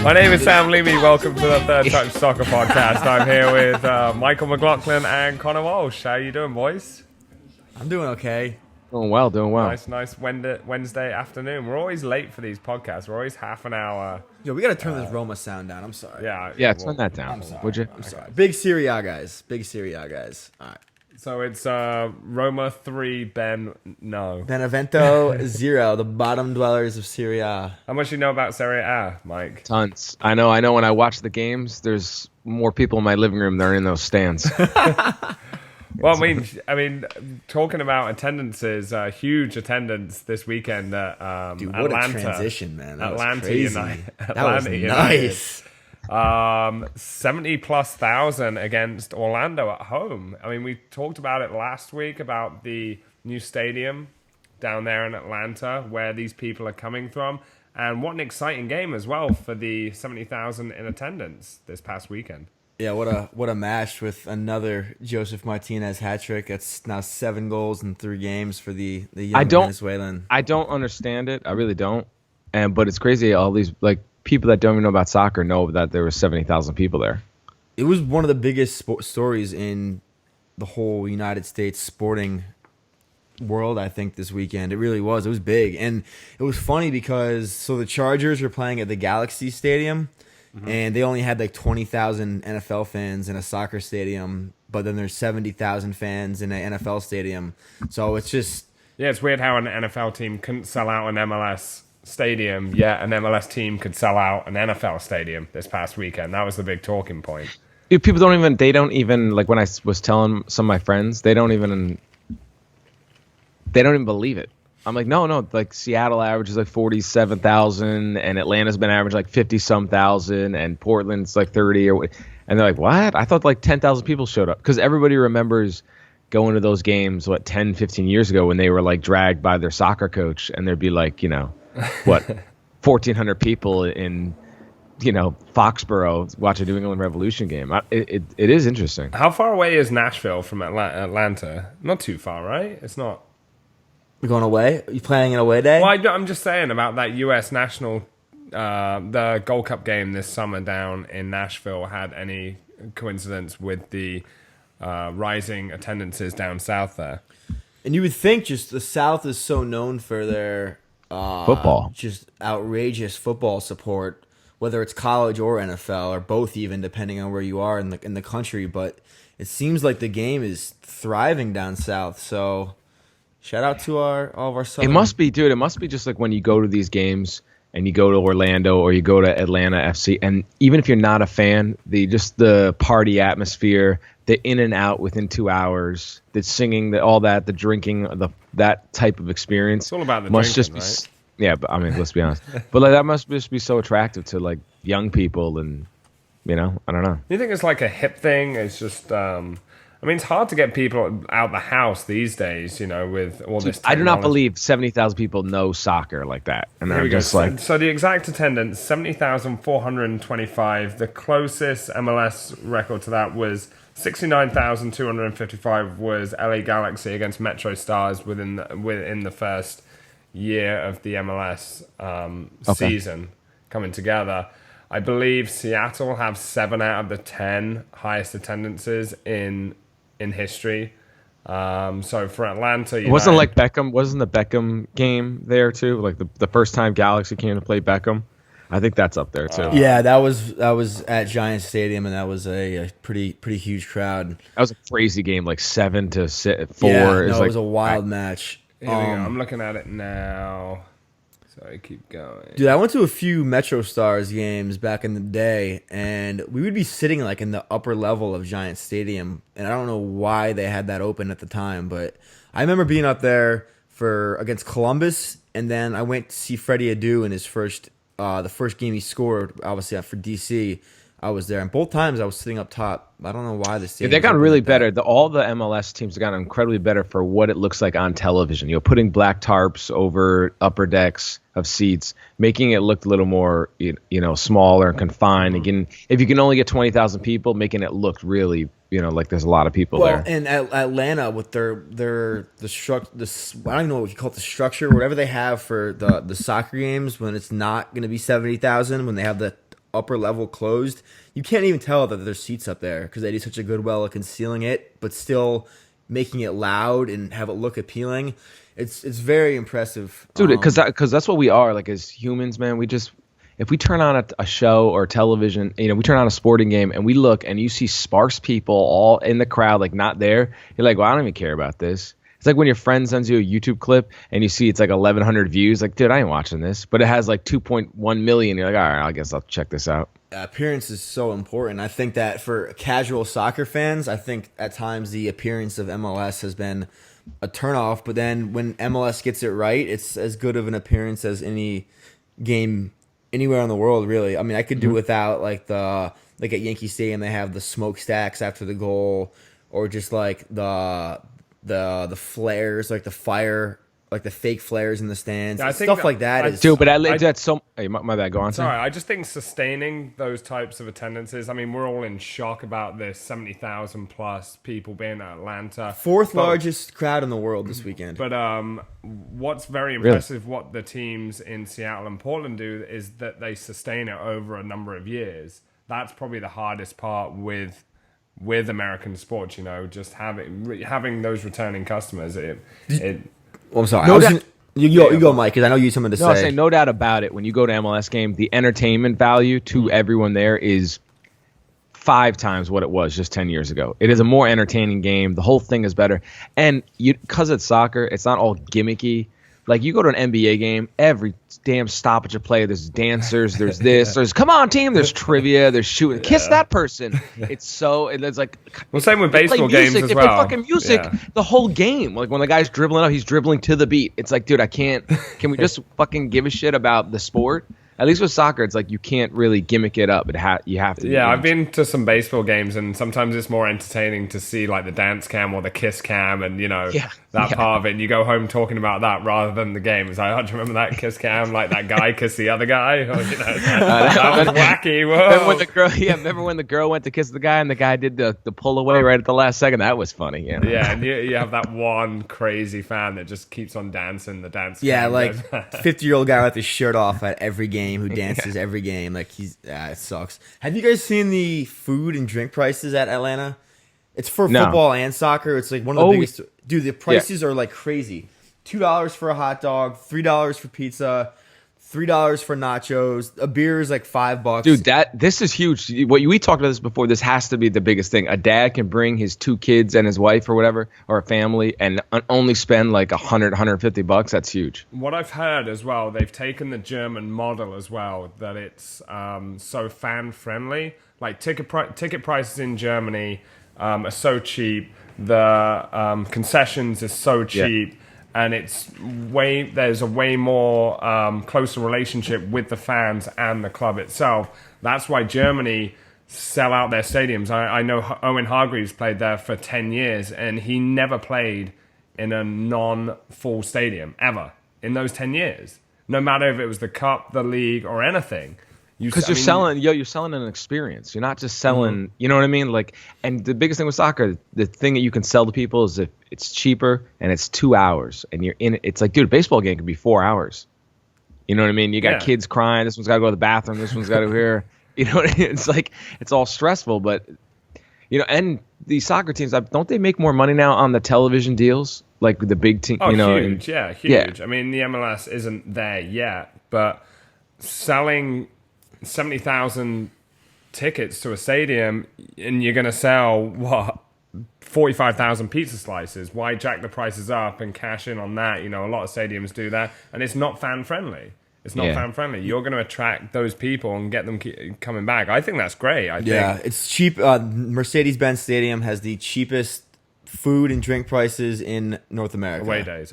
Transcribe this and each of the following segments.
My name is Sam Leamy. Welcome to the Third Touch Soccer Podcast. I'm here with Michael McLaughlin and Connor Walsh. How you doing, boys? I'm doing okay. Doing well. Nice Wednesday afternoon. We're always late for these podcasts. We're always half an hour. Yo, we got to turn this Roma sound down. I'm sorry. Yeah, Turn that down. I'm sorry. Would you? I'm sorry. Big Serie A guys. All right. So it's Roma 3, Benevento 0, the bottom dwellers of Serie A. How much do you know about Serie A, Mike? Tons. I know. When I watch the games, there's more people in my living room than are in those stands. Well, I mean, talking about attendances, huge attendance this weekend at Dude, what Atlanta. a transition, man. That Atlanta was crazy. That was nice. 70,000+ against Orlando at home. I mean, we talked about it last week about the new stadium down there in Atlanta, where these people are coming from, and what an exciting game as well for the 70,000 in attendance this past weekend. Yeah, what a match with another Joseph Martinez hat trick. That's now 7 goals in 3 games for the young Venezuelan. I don't understand it. I really don't. But it's crazy. All these people that don't even know about soccer know that there were 70,000 people there. It was one of the biggest stories in the whole United States sporting world, I think, this weekend. It really was. It was big. And it was funny because the Chargers were playing at the Galaxy Stadium, and they only had 20,000 NFL fans in a soccer stadium, but then there's 70,000 fans in an NFL stadium. So it's just... Yeah, it's weird how an NFL team couldn't sell out an MLS stadium, yet an MLS team could sell out an NFL stadium this past weekend. That was the big talking point. People don't even when I was telling some of my friends, they don't even believe it. I'm like, no, Seattle averages 47,000 and Atlanta's been averaging 50-some thousand and Portland's 30 and they're like, what? I thought 10,000 people showed up, because everybody remembers going to those games 10, 15 years ago when they were dragged by their soccer coach, and there'd be 1,400 people in Foxborough watch a New England Revolution game. It is interesting. How far away is Nashville from Atlanta? Not too far, right? It's not. We're going away? Are you planning an away day? Well, I'm just saying about that U.S. national, the Gold Cup game this summer down in Nashville had any coincidence with the rising attendances down south there. And you would think just the South is so known for their football, just outrageous football support, whether it's college or NFL or both, even depending on where you are in the country. But it seems like the game is thriving down south. So shout out to all of our Southern. It must be, dude. It must be just when you go to these games and you go to Orlando or you go to Atlanta FC, and even if you're not a fan, the party atmosphere, the in and out within 2 hours, the singing, all that, the drinking, that type of experience. It's all about the must drinking, just be, right? Yeah, but I mean, let's be honest. But that must just be so attractive to young people, and I don't know. You think it's a hip thing? It's just, it's hard to get people out the house these days, with all this technology. I do not believe 70,000 people know soccer like that. And they're just So the exact attendance, 70,425. The closest MLS record to that was 69,255 was LA Galaxy against Metro Stars within the first year of the MLS season coming together. I believe Seattle have 7 out of the 10 highest attendances in history. So for Atlanta, wasn't the Beckham game there too? The first time Galaxy came to play Beckham. I think that's up there too. Yeah, that was at Giants Stadium, and that was a pretty huge crowd. That was a crazy game, 7-4. Yeah, it was a wild match. Here we go. I'm looking at it now. Sorry, keep going. Dude, I went to a few Metro Stars games back in the day, and we would be sitting in the upper level of Giants Stadium, and I don't know why they had that open at the time, but I remember being up there against Columbus, and then I went to see Freddie Adu in his the first game he scored, obviously for DC. I was there, and both times I was sitting up top. I don't know why the stadium. They got really better. All the MLS teams have gotten incredibly better for what it looks like on television. Putting black tarps over upper decks of seats, making it look a little more, smaller and confined. Again, if you can only get 20,000 people, making it look really, like there's a lot of people there. And Atlanta with the structure, I don't even know what you call it, the structure, whatever they have for the soccer games when it's not going to be 70,000, when they have the upper level closed, you can't even tell that there's seats up there because they do such a good well of concealing it, but still making it loud and have it look appealing. It's very impressive, dude. Because that's what we are, like, as humans, man. If we turn on a show or television, we turn on a sporting game and we look and you see sparse people all in the crowd, like not there. You're like, well, I don't even care about this. It's like when your friend sends you a YouTube clip and you see it's like 1,100 views. Like, dude, I ain't watching this. But it has like 2.1 million. You're like, all right, I guess I'll check this out. Appearance is so important. I think that for casual soccer fans, I think at times the appearance of MLS has been a turnoff. But then when MLS gets it right, it's as good of an appearance as any game anywhere in the world, really. I mean, I could do without like at Yankee Stadium they have the smokestacks after the goal, or just like the flares, like the fire, like the fake flares in the stands, stuff like that. Is dude, but that's so. Hey, my bad. Go on. Sorry, I just think sustaining those types of attendances. I mean, we're all in shock about this 70,000 plus people being at Atlanta, fourth largest crowd in the world this weekend. But what's very impressive, what the teams in Seattle and Portland do, is that they sustain it over a number of years. That's probably the hardest part with American sports. Just having those returning customers. Well, I'm sorry. You go, Mike, because I know you have something to say. No, I say no doubt about it. When you go to MLS game, the entertainment value to everyone there is 5 times what it was just 10 years ago. It is a more entertaining game. The whole thing is better. And because it's soccer, it's not all gimmicky. Like, you go to an NBA game, every damn stoppage of play, there's dancers, there's this, there's come on team, there's trivia, there's shooting, kiss that person. It's like, well, same with baseball games as well. They play fucking music the whole game. Like, when the guy's dribbling up, he's dribbling to the beat. It's like, dude, can we just fucking give a shit about the sport? At least with soccer, it's like you can't really gimmick it up. You have to. Yeah, I've been to some baseball games, and sometimes it's more entertaining to see like the dance cam or the kiss cam, and that part of it. And you go home talking about that rather than the game. It's like, oh, do you remember that kiss cam? Like that guy kissed the other guy. Or, that was wacky. Remember when the girl went to kiss the guy and the guy did the pull away right at the last second? That was funny. Yeah, and you have that one crazy fan that just keeps on dancing the dance. Yeah, like 50-year-old guy with his shirt off at every game. Who dances every game. Like, it sucks. Have you guys seen the food and drink prices at Atlanta? It's for football and soccer. It's like one of the biggest. Dude, the prices are like crazy. $2 for a hot dog, $3 for pizza, $3 for nachos. A beer is like $5. Dude, this is huge. We talked about this before. This has to be the biggest thing. A dad can bring his 2 kids and his wife or whatever, or a family, and only spend like $150. That's huge. What I've heard as well, they've taken the German model as well, that it's so fan friendly. Like ticket prices in Germany are so cheap. The concessions is so cheap. Yeah. And there's a way more closer relationship with the fans and the club itself. That's why Germany sell out their stadiums. I know Owen Hargreaves played there for 10 years, and he never played in a non-full stadium, ever, in those 10 years. No matter if it was the Cup, the League, or anything. Because you're selling an experience. You're not just selling, you know what I mean? Like, and the biggest thing with soccer, the thing that you can sell to people is if it's cheaper and it's 2 hours and you're in it. It's like, dude, a baseball game could be 4 hours. You know what I mean? You got kids crying. This one's got to go to the bathroom. This one's got to go here. You know what I mean? It's like, it's all stressful, but and the soccer teams, don't they make more money now on the television deals? Like the big team, huge. Huge. Yeah. I mean, the MLS isn't there yet, but selling 70,000 tickets to a stadium and you're going to sell 45,000 pizza slices. Why jack the prices up and cash in on that? A lot of stadiums do that, and it's not fan friendly. Fan friendly. You're going to attract those people and get them coming back. I think that's great. It's cheap. Mercedes-Benz Stadium has the cheapest food and drink prices in North America.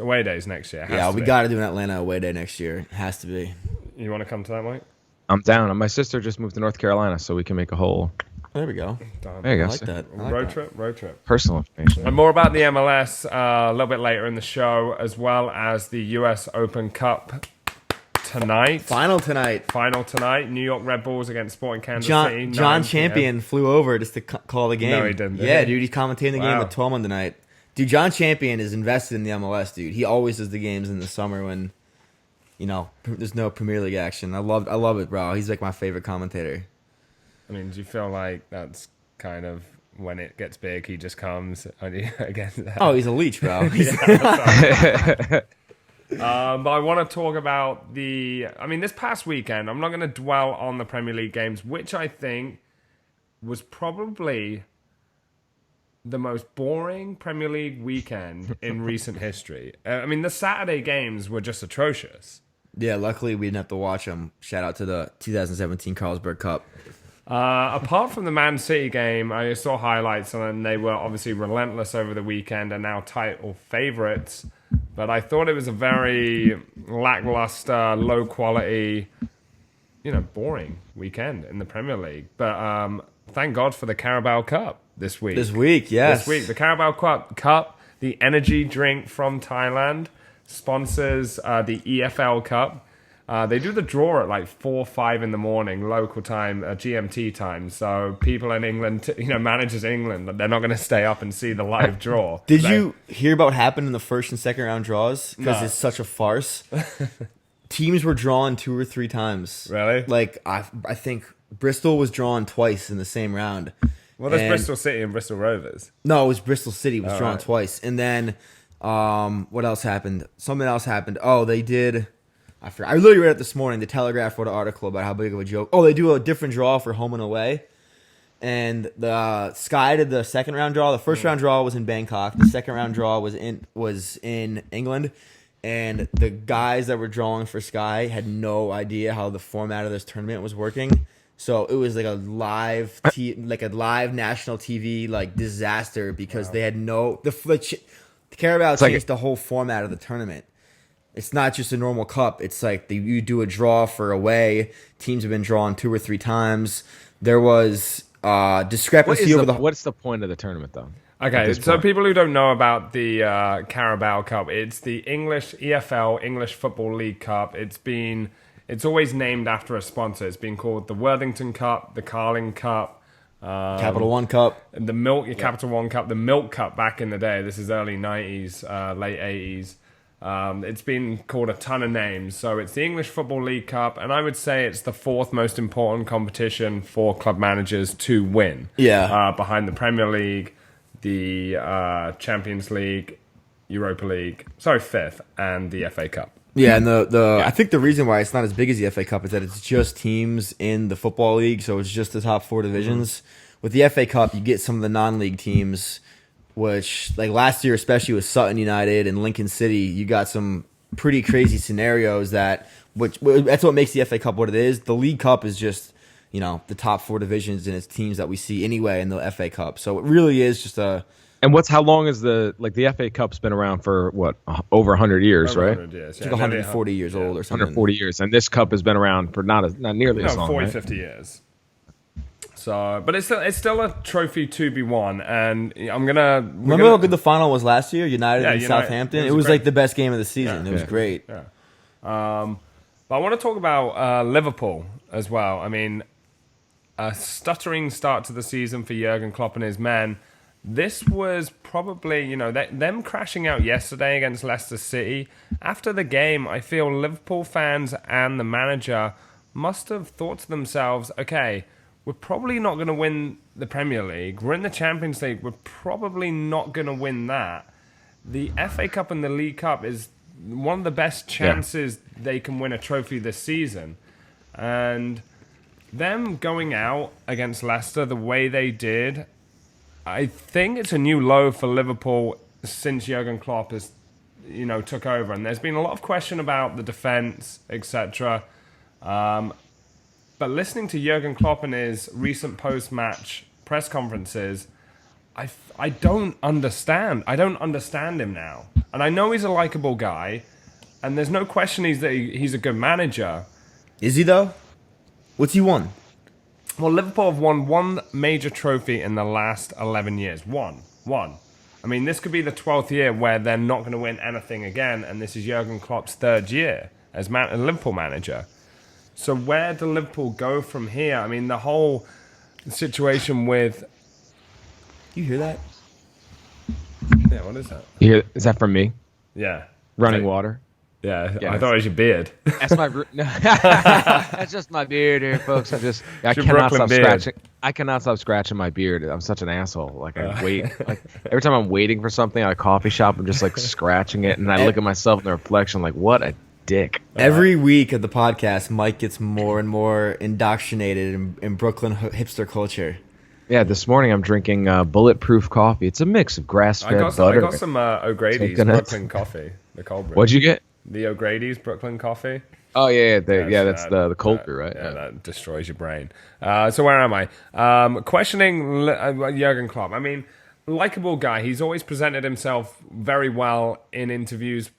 Away days next year. We got to do an Atlanta away day next year. It has to be. You want to come to that, Mike? I'm down. My sister just moved to North Carolina, so we can make a whole. There we go. There you go. I like that. Road trip. Personal information. And more about the MLS a little bit later in the show, as well as the US Open Cup tonight. Final tonight. New York Red Bulls against Sporting Kansas City. John Champion flew over just to call the game. No, he didn't. Yeah, dude, he's commentating the game with Tolman tonight. Dude, John Champion is invested in the MLS, dude. He always does the games in the summer when, there's no Premier League action. I love it, bro. He's like my favorite commentator. I mean, do you feel like that's kind of when it gets big, he just comes against that? Oh, he's a leech, bro. But I want to talk about this past weekend, I'm not going to dwell on the Premier League games, which I think was probably the most boring Premier League weekend in recent history. The Saturday games were just atrocious. Yeah, luckily we didn't have to watch them. Shout out to the 2017 Carlsberg Cup. Apart from the Man City game, I saw highlights and they were obviously relentless over the weekend and now title favourites. But I thought it was a very lackluster, low quality, boring weekend in the Premier League. But thank God for the Carabao Cup this week. This week, yes. This week, the Carabao Cup, the energy drink from Thailand, sponsors the EFL Cup. They do the draw at like 4 or 5 in the morning, local time, GMT time. So people in England, managers in England, they're not going to stay up and see the live draw. Did you hear about what happened in the first and second round draws? Because No. it's such a farce. Teams were drawn 2 or 3 times. Really? Like, I think Bristol was drawn twice in the same round. Well, there's And- Bristol City and Bristol Rovers. No, it was Bristol City was drawn right. twice. And then, what else happened? Something else happened. Oh, they did... I forgot. I literally read it this morning. The Telegraph wrote an article about how big of a joke. Oh, they do a different draw for home and away. And the Sky did the second round draw. The first round draw was in Bangkok. The second round draw was in England. And the guys that were drawing for Sky had no idea how the format of this tournament was working. So it was like a live national TV disaster because they had the Carabao changed the whole format of the tournament. It's not just a normal cup. It's like you do a draw for away. Teams have been drawn 2 or 3 times. There was discrepancy over What's the point of the tournament, though? Okay, so people who don't know about the Carabao Cup, it's the English EFL, English Football League Cup. It's always named after a sponsor. It's been called the Worthington Cup, the Carling Cup, Capital One Cup, the Capital One Cup, the Milk Cup back in the day. This is early 90s, late 80s. It's been called a ton of names. So it's the English Football League Cup, and I would say it's the 4th most important competition for club managers to win. Yeah. Behind the Premier League, the Champions League, Europa League, 5th, and the FA Cup. Yeah, and I think the reason why it's not as big as the FA Cup is that it's just teams in the Football League, so it's just the top 4 divisions. Mm-hmm. With the FA Cup, you get some of the non-league teams, which, like last year, especially with Sutton United and Lincoln City, you got some pretty crazy scenarios that's what makes the FA Cup what it is. The League Cup is just, the top 4 divisions and it's teams that we see anyway in the FA Cup. So it really is just a... And how long is the FA Cup's been around for what, over 100 years, Over right? 100 years, It's like 140 years old or something. 140 years, and this cup has been around for not nearly as long. 40, right? 50 years. So, but it's still a trophy to be won, and Remember how good the final was last year? United and Southampton. It was like the best game of the season. Yeah. It was great. Yeah. But I want to talk about Liverpool as well. A stuttering start to the season for Jurgen Klopp and his men. This was probably, them crashing out yesterday against Leicester City. After the game, I feel Liverpool fans and the manager must have thought to themselves, okay, we're probably not going to win the Premier League. We're in the Champions League. We're probably not going to win that. The FA Cup and the League Cup is one of the best chances they can win a trophy this season. And them going out against Leicester the way they did, I think it's a new low for Liverpool since Jurgen Klopp has, took over. And there's been a lot of question about the defense, etc. But listening to Jurgen Klopp in his recent post-match press conferences, I don't understand. I don't understand him now. And I know he's a likable guy, and there's no question he's a good manager. Is he, though? What's he won? Well, Liverpool have won 1 major trophy in the last 11 years. One. This could be the 12th year where they're not going to win anything again, and this is Jurgen Klopp's 3rd year as a Liverpool manager. So where do Liverpool go from here? The whole situation with... You hear that? Yeah, what is that? Is that from me? Yeah. Running water? Yeah, Yeah, I thought it was your beard. That's my no, that's just my beard here, folks. I your cannot Brooklyn stop beard. scratching. I cannot stop scratching my beard. I'm such an asshole. Like I wait, like every time I'm waiting for something at a coffee shop, I'm just like scratching it, and I look at myself in the reflection, like, what a dick. Every week of the podcast, Mike gets more and more indoctrinated in Brooklyn hipster culture. Yeah, this morning I'm drinking bulletproof coffee. It's a mix of grass-fed butter. I got some O'Grady's Brooklyn coffee, the cold brew. What'd you get? The O'Grady's Brooklyn coffee. Oh yeah, that's the cold brew, right? Yeah, that destroys your brain. So where am I? Questioning Jurgen Klopp. I mean, likable guy. He's always presented himself very well in interviews,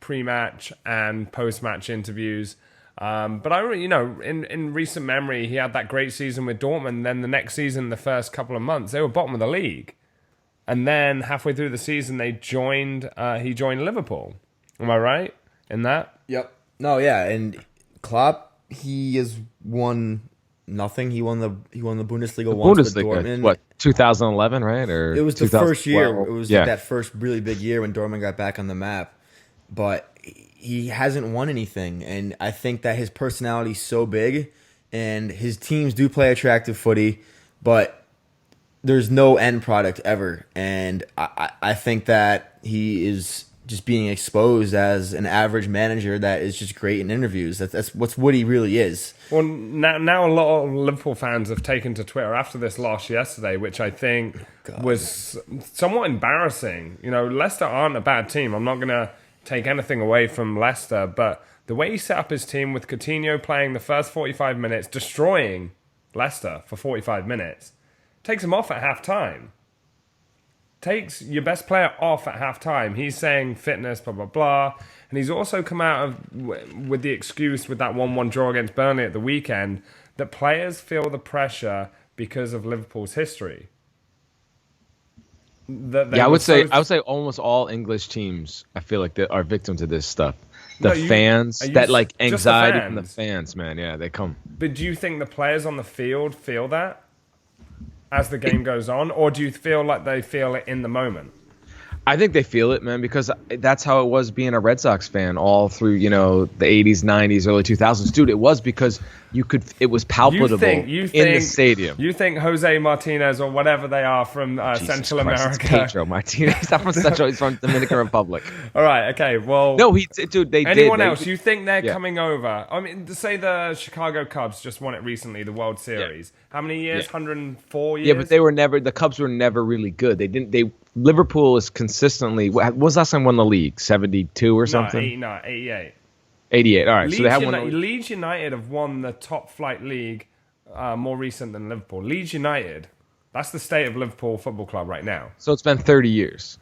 pre-match and post-match interviews. But in recent memory, he had that great season with Dortmund. Then the next season, the first couple of months, they were bottom of the league, and then halfway through the season, he joined Liverpool. Am I right in that? Yep. No, yeah, and Klopp, he has won nothing. He won the Bundesliga once with Dortmund. What, 2011, right? Or it was the first year. It was yeah. like that first really big year when Dortmund got back on the map. But he hasn't won anything, and I think that his personality is so big, and his teams do play attractive footy, but there's no end product ever. And I think that he is just being exposed as an average manager that is just great in interviews. That's what he really is. Well, now a lot of Liverpool fans have taken to Twitter after this loss yesterday, which I think was somewhat embarrassing. Leicester aren't a bad team. I'm not going to take anything away from Leicester, but the way he set up his team with Coutinho playing the first 45 minutes, destroying Leicester for 45 minutes, takes him off at half-time. Takes your best player off at half-time. He's saying fitness, blah, blah, blah. And he's also come out with the excuse with that 1-1 draw against Burnley at the weekend that players feel the pressure because of Liverpool's history. I would say almost all English teams, I feel like, they are victims of this stuff. Fans, anxiety from the fans, man. Yeah, they come. But do you think the players on the field feel that as the game goes on, or do you feel like they feel it in the moment? I think they feel it, man, because that's how it was being a Red Sox fan all through, the 80s, 90s, early 2000s. Dude, it was because it was palpable in the stadium. You think Jose Martinez or whatever they are from Central America. It's Pedro Martinez. He's not from Central, he's from Dominican Republic. All right, okay, well. No, anyone else, you think they're coming over? I mean, say the Chicago Cubs just won it recently, the World Series. Yeah. How many years? 104 years? Yeah, but the Cubs were never really good. Liverpool is consistently. What was last time won the league? 72 or something? No, 88. 88. All right, so they have won. Leeds United have won the top flight league more recent than Liverpool. Leeds United. That's the state of Liverpool Football Club right now. So it's been 30 years.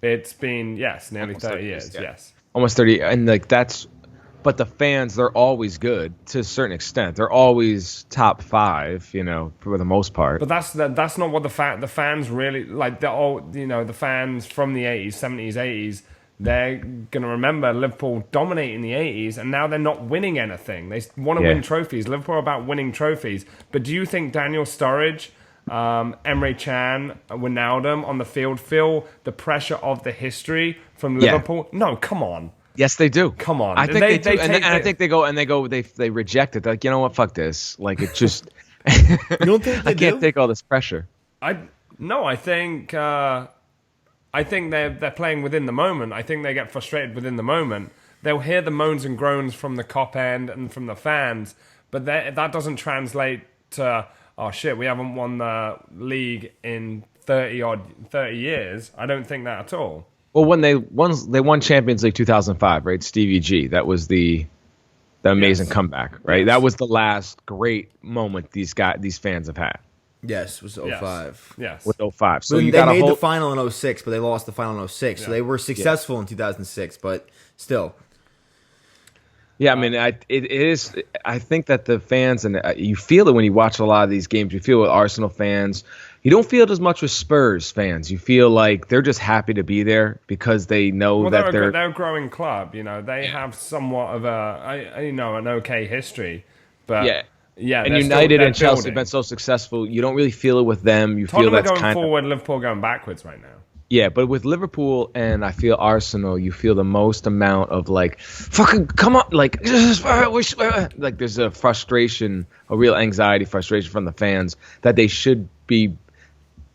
It's been nearly 30 years. Yeah. Yes, almost 30, and that's. But the fans, they're always good to a certain extent. They're always top 5, for the most part. But that's not what the fans really like. The fans from the 80s, 70s, 80s, they're gonna remember Liverpool dominating the 80s, and now they're not winning anything. They want to win trophies. Liverpool are about winning trophies. But do you think Daniel Sturridge, Emre Can, Wijnaldum on the field feel the pressure of the history from Liverpool? No, come on. Yes, they do. Come on, I think they do, and I think they reject it. They're like, you know what, fuck this. Like, it just. You don't think I can't take all this pressure. I think they're playing within the moment. I think they get frustrated within the moment. They'll hear the moans and groans from the cop end and from the fans, but that doesn't translate to, oh shit, we haven't won the league in 30 years. I don't think that at all. Well, when they won Champions League 2005, right? Stevie G, that was the amazing comeback, right? Yes. That was the last great moment these fans have had. Yes, it was 05. Yes. With 05. So they made the final in 06, but they lost the final in 06. Yeah. So they were successful in 2006, but still. Yeah, I mean, it is. I think that the fans, and you feel it when you watch a lot of these games. You feel it with Arsenal fans. You don't feel it as much with Spurs fans. You feel like they're just happy to be there because they know that they're a growing club. They have somewhat of an okay history, but and United and Chelsea have been so successful. You don't really feel it with them. You Tottenham feel that's going forward, Liverpool going backwards right now. Yeah, but with Liverpool and I feel Arsenal, you feel the most amount of like, fucking come on, like there's a frustration, a real anxiety, frustration from the fans that they should be,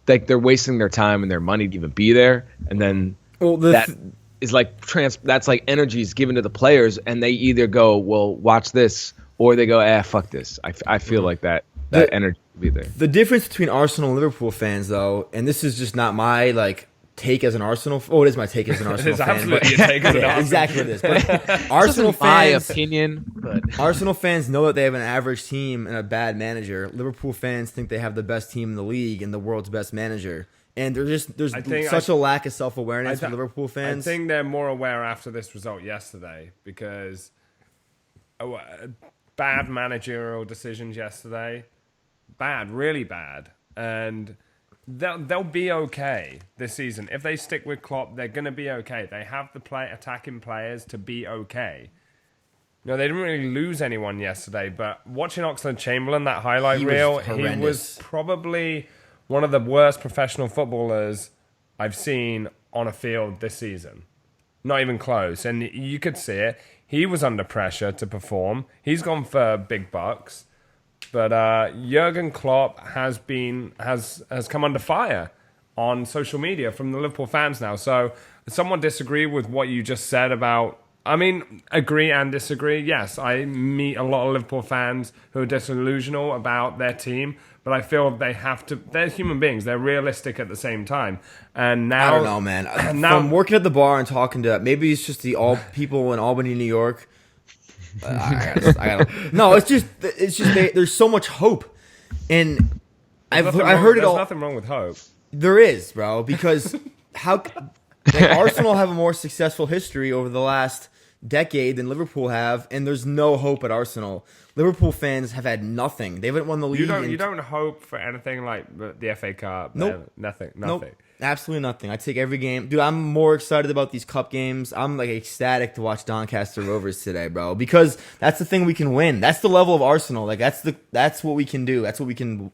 like they're wasting their time and their money to even be there, and then is like that's like energy is given to the players, and they either go, well, watch this, or they go, fuck this. I feel like that energy will be there. The difference between Arsenal and Liverpool fans, though, and this is just not my take as an Arsenal. Oh, it is my take as an Arsenal fan. It's absolutely a take as an Arsenal. Exactly what it is. But Arsenal fans, my opinion, but Arsenal fans know that they have an average team and a bad manager. Liverpool fans think they have the best team in the league and the world's best manager. And there's such a lack of self-awareness for Liverpool fans. I think they're more aware after this result yesterday because bad managerial decisions yesterday. Bad, really bad. And they'll be okay this season. If they stick with Klopp, they're going to be okay. They have the attacking players to be okay. No, they didn't really lose anyone yesterday, but watching Oxlade-Chamberlain, that highlight reel, he was probably one of the worst professional footballers I've seen on a field this season. Not even close. And you could see it. He was under pressure to perform. He's gone for big bucks. But Jurgen Klopp has come under fire on social media from the Liverpool fans now. So someone disagree with what you just said about... I mean, agree and disagree. Yes, I meet a lot of Liverpool fans who are disillusional about their team, but I feel they have to... They're human beings. They're realistic at the same time. And now... I don't know, man. Now, from working at the bar and talking to... Maybe it's just the people in Albany, New York... No, it's just there's so much hope, and I heard it all. There's nothing wrong with hope. There is, bro, because Arsenal have a more successful history over the last decade than Liverpool have, and there's no hope at Arsenal. Liverpool fans have had nothing. They haven't won the league. You don't hope for anything like the FA Cup. Nope. Nothing. Nope. Absolutely nothing. I take every game. Dude, I'm more excited about these cup games. I'm ecstatic to watch Doncaster Rovers today, bro, because that's the thing we can win. That's the level of Arsenal. That's what we can do. That's what we can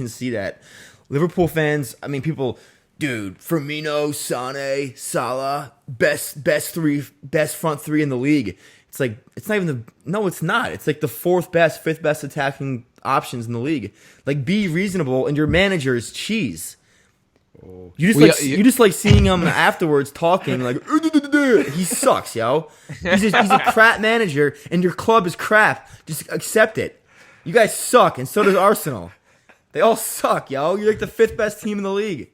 see that. Liverpool fans, I mean, people, dude, Firmino, Sané, Salah, best front three in the league. It's like, it's not even it's not. It's like the fifth best attacking options in the league. Be reasonable, and your manager is cheese. You just like seeing him afterwards talking he sucks, yo. He's a crap manager, and your club is crap. Just accept it. You guys suck, and so does Arsenal. They all suck, yo. You're like the fifth best team in the league.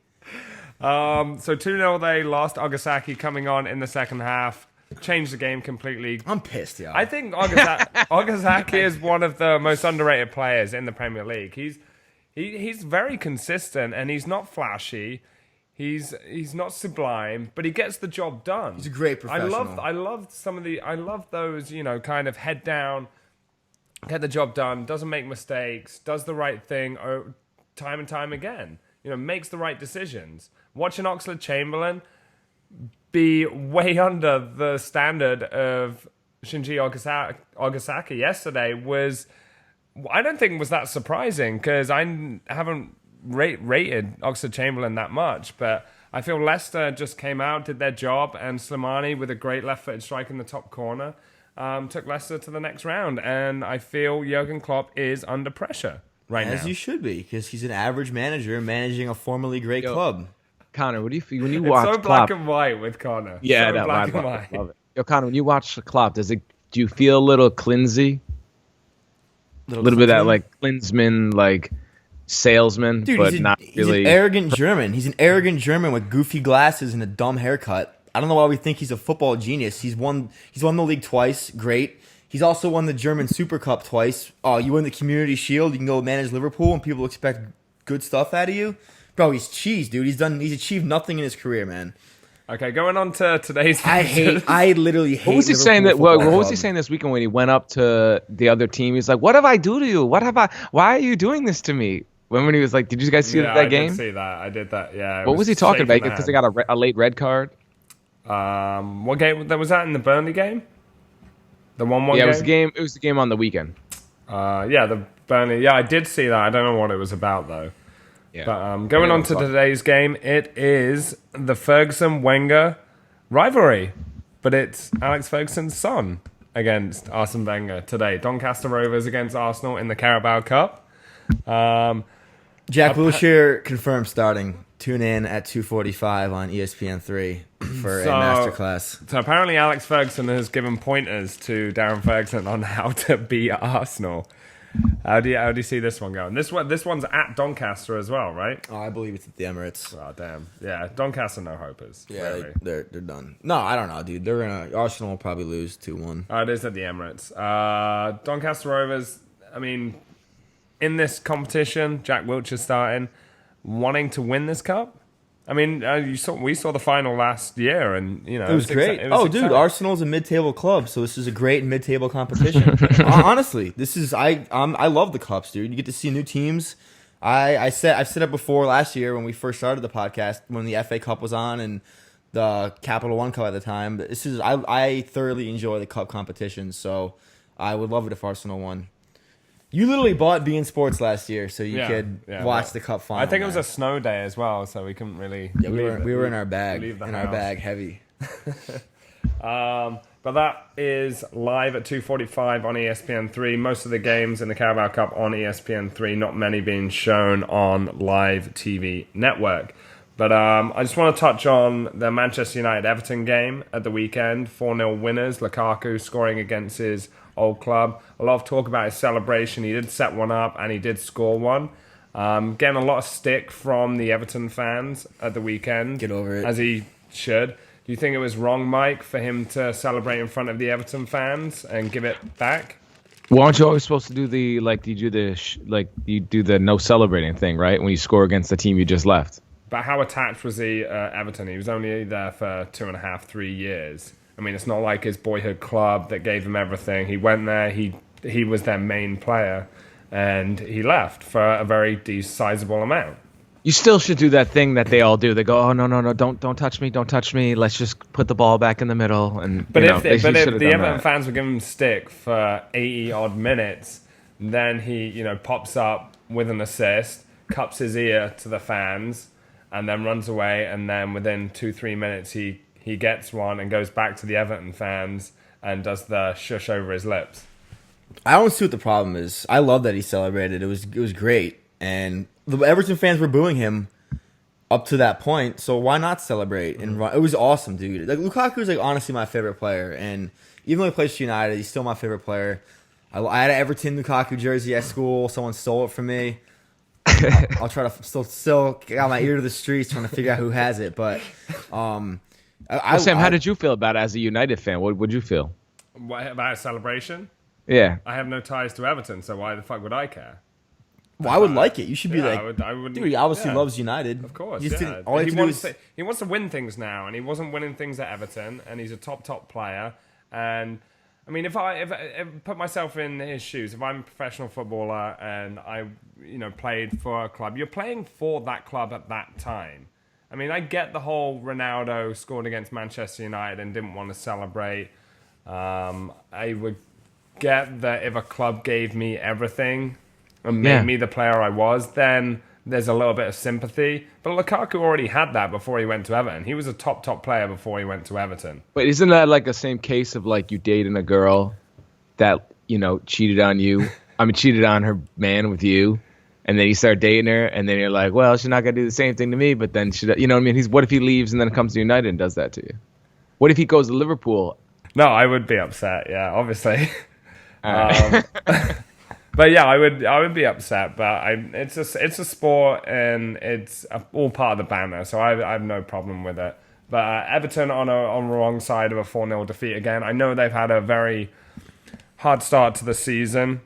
So 2-0 they lost. Agasaki coming on in the second half. Changed the game completely. I'm pissed, yo. I think Agasaki is one of the most underrated players in the Premier League. He's very consistent, and he's not flashy. He's not sublime, but he gets the job done. He's a great professional. I love those, kind of head down, get the job done, doesn't make mistakes, does the right thing time and time again. Makes the right decisions. Watching Oxlade-Chamberlain be way under the standard of Shinji Agasaki yesterday was... I don't think it was that surprising because I haven't rated Oxlade-Chamberlain that much, but I feel Leicester just came out, did their job, and Slimani with a great left-footed strike in the top corner took Leicester to the next round, and I feel Jurgen Klopp is under pressure right now. As you should be, because he's an average manager managing a formerly great club. Connor, what do you feel when you watch It's so Klopp? black and white with Connor. Yeah, so black and white. Love it. Yo, Connor, when you watch Klopp, do you feel a little cleansy? A little bit of that Klinsmann, salesman, dude, but not really. He's an arrogant German. He's an arrogant German with goofy glasses and a dumb haircut. I don't know why we think he's a football genius. He's won the league twice. Great. He's also won the German Super Cup twice. Oh, you win the Community Shield. You can go manage Liverpool, and people expect good stuff out of you. Bro, he's cheese, dude. He's achieved nothing in his career, man. Okay, going on to today's. I literally hate. What was he Liverpool saying Football what was Club. he saying this weekend when he went up to the other team? He's like, "What have I do to you? Why are you doing this to me?" When he was like, "Did you guys see that game?" I did see that. I did that. Yeah. What was he talking about? Because they got a late red card. What game was that in the Burnley game? The 1-1 game? It was the game on the weekend. The Burnley. Yeah, I did see that. I don't know what it was about though. Yeah. But going on to today's game, it is the Ferguson-Wenger rivalry. But it's Alex Ferguson's son against Arsene Wenger today. Doncaster Rovers against Arsenal in the Carabao Cup. Jack Wilshere confirmed starting. Tune in at 2:45 on ESPN3 for a masterclass. So apparently Alex Ferguson has given pointers to Darren Ferguson on how to beat Arsenal. How do you see this one going? This one's at Doncaster as well, right? Oh, I believe it's at the Emirates. Oh damn, yeah, Doncaster no hopers. Yeah, really. they're done. No, I don't know, dude. Arsenal will probably lose 2-1. Oh, it is at the Emirates. Doncaster Rovers. I mean, in this competition, Jack Wilshere starting, wanting to win this cup. I mean, we saw the final last year, and you know it was great. Dude, Arsenal's a mid-table club, so this is a great mid-table competition. Honestly, this is I love the cups, dude. You get to see new teams. I've said it before last year when we first started the podcast when the FA Cup was on and the Capital One Cup at the time. But I thoroughly enjoy the cup competitions, so I would love it if Arsenal won. You literally bought beIN Sports last year, so you could watch the cup final. I think it was a snow day as well, so we couldn't really. Yeah, we were in our bag, our bag heavy. But that is live at 2:45 on ESPN3. Most of the games in the Carabao Cup on ESPN3, not many being shown on live TV network. But I just want to touch on the Manchester United-Everton game at the weekend. 4-0 winners. Lukaku scoring against his old club. A lot of talk about his celebration. He did set one up and he did score one. Getting a lot of stick from the Everton fans at the weekend. Get over it. As he should. Do you think it was wrong, Mike, for him to celebrate in front of the Everton fans and give it back? Well, aren't you always supposed to do the you do the no celebrating thing, right? When you score against the team you just left. But how attached was he Everton? He was only there for 2.5, 3 years. I mean, it's not like his boyhood club that gave him everything. He went there, he was their main player, and he left for a very sizable amount. You still should do that thing that they all do. They go, oh, no, don't touch me. Let's just put the ball back in the middle. But if the Everton fans were giving him stick for 80-odd minutes, then he pops up with an assist, cups his ear to the fans, and then runs away, and then within 2-3 minutes he gets one and goes back to the Everton fans and does the shush over his lips. I don't see what the problem is. I love that he celebrated. It was great. And the Everton fans were booing him up to that point, so why not celebrate? Mm-hmm. And run? It was awesome, dude. Like Lukaku is honestly my favorite player, and even though he plays for United, he's still my favorite player. I had an Everton Lukaku jersey at school. Someone stole it from me. I'll try to still got my ear to the streets trying to figure out who has it. But Sam, how did you feel about it as a United fan? What would you feel? What, about a celebration? Yeah. I have no ties to Everton, so why the fuck would I care? Well, I would like it. You should be I would, dude, he obviously loves United. Of course, he wants to win things now, and he wasn't winning things at Everton, and he's a top player. And I mean, if I put myself in his shoes, if I'm a professional footballer and I played for a club, you're playing for that club at that time. I mean, I get the whole Ronaldo scored against Manchester United and didn't want to celebrate. I would get that if a club gave me everything and made me the player I was, then there's a little bit of sympathy. But Lukaku already had that before he went to Everton. He was a top player before he went to Everton. But isn't that like the same case of like you dating a girl that, cheated on you? I mean, cheated on her man with you, and then you start dating her, and then you're like, well, she's not going to do the same thing to me, but then what if he leaves and then comes to United and does that to you? What if he goes to Liverpool? No, I would be upset, yeah, obviously. But yeah, I would be upset. But it's a sport and it's all part of the banner, so I have no problem with it. But Everton on the wrong side of a 4-0 defeat again. I know they've had a very hard start to the season.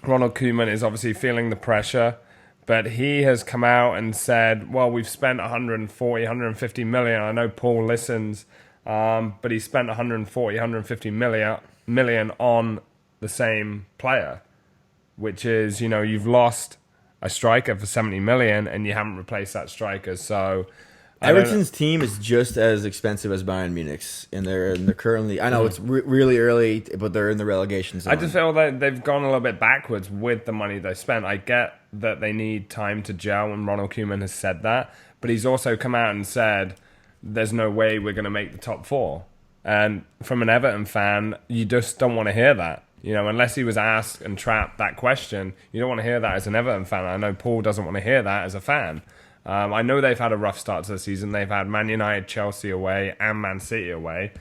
Ronald Koeman is obviously feeling the pressure, but he has come out and said, well, we've spent 150 million. I know Paul listens, but he spent 150 million on the same player. Which is, you've lost a striker for 70 million and you haven't replaced that striker. So Everton's team is just as expensive as Bayern Munich's, and they're currently. I know it's really early, but they're in the relegation zone. I just feel that they've gone a little bit backwards with the money they spent. I get that they need time to gel, and Ronald Koeman has said that, but he's also come out and said there's no way we're going to make the top four. And from an Everton fan, you just don't want to hear that. Unless he was asked and trapped that question, you don't want to hear that as an Everton fan. I know Paul doesn't want to hear that as a fan. I know they've had a rough start to the season. They've had Man United, Chelsea away, and Man City away,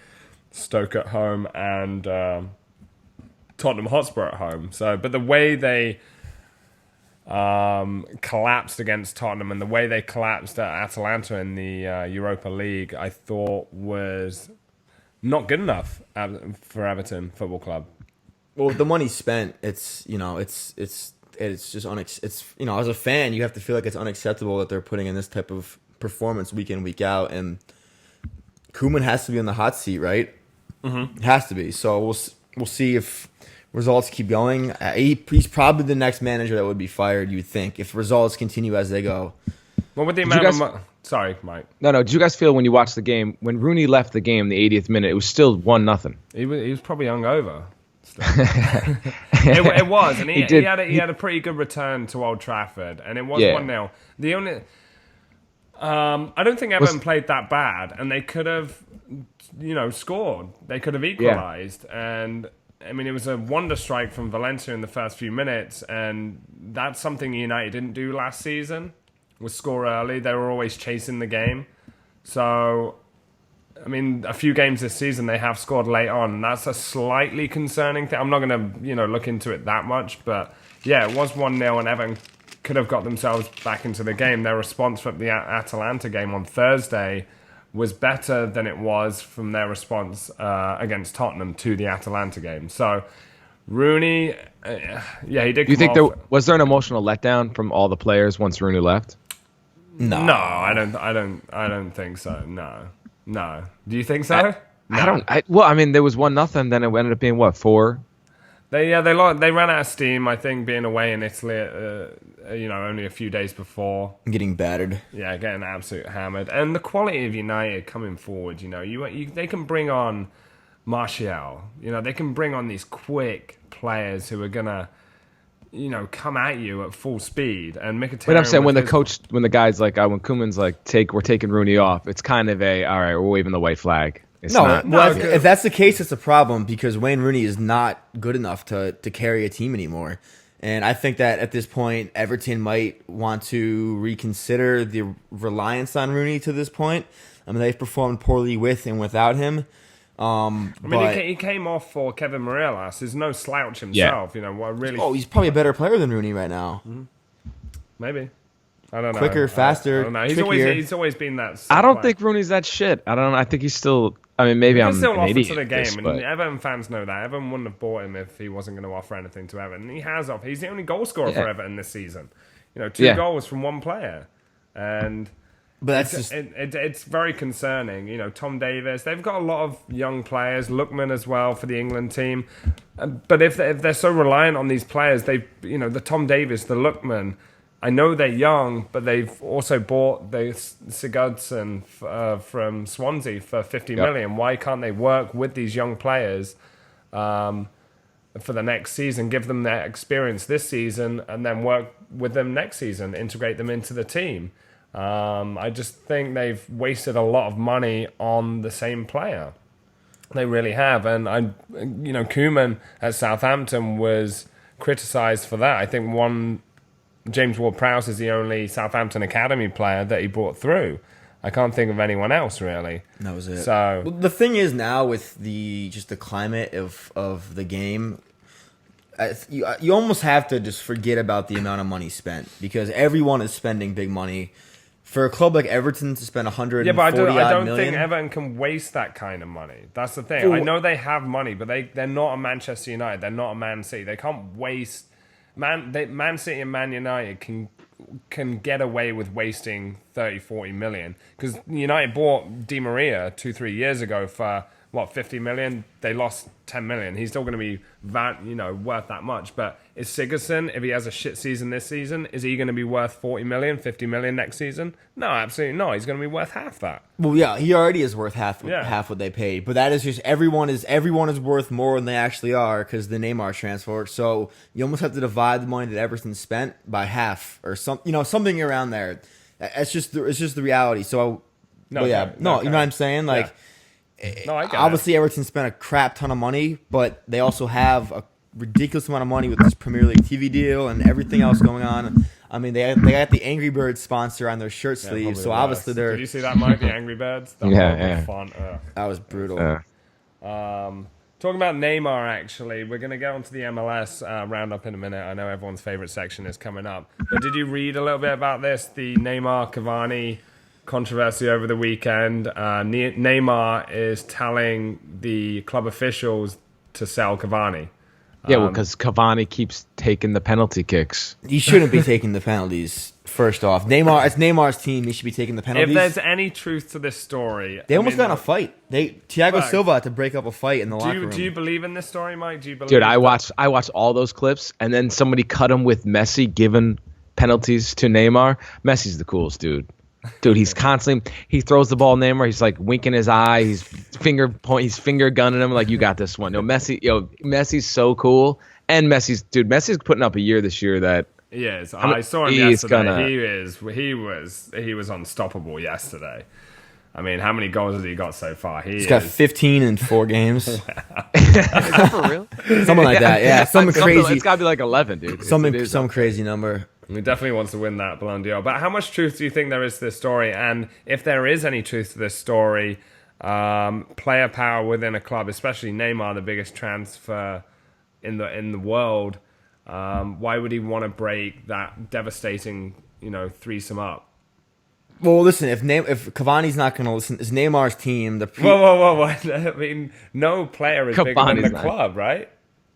Stoke at home, and Tottenham Hotspur at home. But the way they collapsed against Tottenham and the way they collapsed at Atalanta in the Europa League, I thought was not good enough for Everton Football Club. Well, the money spent, it's just as a fan, you have to feel like it's unacceptable that they're putting in this type of performance week in, week out, and Koeman has to be in the hot seat, right? Mm-hmm. It has to be. So we'll see if results keep going. He's probably the next manager that would be fired, you'd think, if results continue as they go. Well, with the amount of sorry, Mike. No. Did you guys feel when you watched the game, when Rooney left the game, the 80th minute, it was still 1-0? He was probably hungover. it was, and he had a pretty good return to Old Trafford, and it was 1-0. The only, I don't think Everton played that bad, and they could have, scored. They could have equalised, and I mean, it was a wonder strike from Valencia in the first few minutes, and that's something United didn't do last season. Was score early. They were always chasing the game, so. I mean, a few games this season they have scored late on. That's a slightly concerning thing. I'm not going to, look into it that much, but yeah, it was 1-0, and Everton could have got themselves back into the game. Their response from the Atalanta game on Thursday was better than it was from their response against Tottenham to the Atalanta game. So Rooney, he did. Do you think was there an emotional letdown from all the players once Rooney left? No, I don't think so. No. Do you think so? Well, I mean, there was 1-0, then it ended up being 4? They ran out of steam. I think being away in Italy, only a few days before, getting battered. Yeah, getting absolutely hammered, and the quality of United coming forward. They can bring on Martial. They can bring on these quick players who are gonna. Come at you at full speed and Mkhitaryan. But I'm saying when the guy's like, when Koeman's like, we're taking Rooney off, it's kind of all right, we're waving the white flag. It's not. If that's the case, it's a problem because Wayne Rooney is not good enough to carry a team anymore. And I think that at this point, Everton might want to reconsider the reliance on Rooney to this point. I mean, they've performed poorly with and without him. He came off for Kevin Morelos. He's no slouch himself. Yeah. He's probably a better player than Rooney right now. Mm-hmm. Maybe. I don't know. Quicker, faster. I don't know. He's always been that. I don't think Rooney's that shit. I don't know. I think he's still. I mean, maybe I'm still an idiot to the game, but and Everton fans know that. Everton wouldn't have bought him if he wasn't going to offer anything to Everton. And he has offered. He's the only goal scorer for Everton this season. 2 goals from one player, and. But it's very concerning. Tom Davies, they've got a lot of young players, Lookman as well for the England team. But if they're so reliant on these players, the Tom Davies, the Lookman, I know they're young, but they've also bought the Sigurdsson from Swansea for 50 million. Why can't they work with these young players for the next season, give them their experience this season, and then work with them next season, integrate them into the team? I just think they've wasted a lot of money on the same player. They really have. And Koeman at Southampton was criticised for that. I think James Ward-Prowse is the only Southampton Academy player that he brought through. I can't think of anyone else really. That was it. So the thing is now with the climate of the game, you almost have to just forget about the amount of money spent because everyone is spending big money. For a club like Everton to spend 140 but I don't million, think Everton can waste that kind of money. That's the thing. I know they have money, but they're not a Manchester United. They're not a Man City. They can't waste. Man City and Man United can get away with wasting 30, 40 million because United bought Di Maria 2-3 years ago for what, 50 million? They lost 10 million. He's still going to be worth that much. But is Sigurdsson, if he has a shit season this season, is he going to be worth 40 million, 50 million next season? No, absolutely not. He's going to be worth half that. Well, yeah, he already is worth half what they paid. But that is just everyone is worth more than they actually are because the Neymar transfer. So you almost have to divide the money that Everton spent by half or something around there. It's just the reality. So you know what I'm saying? Like. No, I get obviously, it. Everton spent a crap ton of money, but they also have a ridiculous amount of money with this Premier League TV deal and everything else going on. I mean, they got the Angry Birds sponsor on their shirt sleeves, so obviously they're. Did you see that, Mike? The Angry Birds? Yeah. Font. That was brutal. Talking about Neymar, actually, we're going to get onto the MLS roundup in a minute. I know everyone's favorite section is coming up, but did you read a little bit about this? The Neymar Cavani controversy over the weekend. Neymar is telling the club officials to sell Cavani. Yeah, well, because Cavani keeps taking the penalty kicks. He shouldn't be taking the penalties. First off, it's Neymar's team. He should be taking the penalties. If there's any truth to this story, they almost got in a fight. Thiago Silva had to break up a fight in the locker room. Do you believe in this story, Mike? Dude, I watched all those clips, and then somebody cut him with Messi giving penalties to Neymar. Messi's the coolest dude. Dude, he's constantly he throws the ball. Neymar, he's like winking his eye. He's finger gunning him like, you got this one. No, Messi's so cool. And Messi's putting up a year this year that he is. I saw him yesterday. He was unstoppable yesterday. I mean, how many goals has he got so far? He's got 15 in 4 games. Is that for real? Something like that. Yeah, something crazy. It's got to be like 11, dude. Some crazy number. He definitely wants to win that Ballon d'Or. But how much truth do you think there is to this story? And if there is any truth to this story, player power within a club, especially Neymar, the biggest transfer in the world, why would he want to break that devastating, threesome up? Well, listen, if Cavani's not going to listen, it's Neymar's team. Whoa. I mean, no player is bigger than the club, right?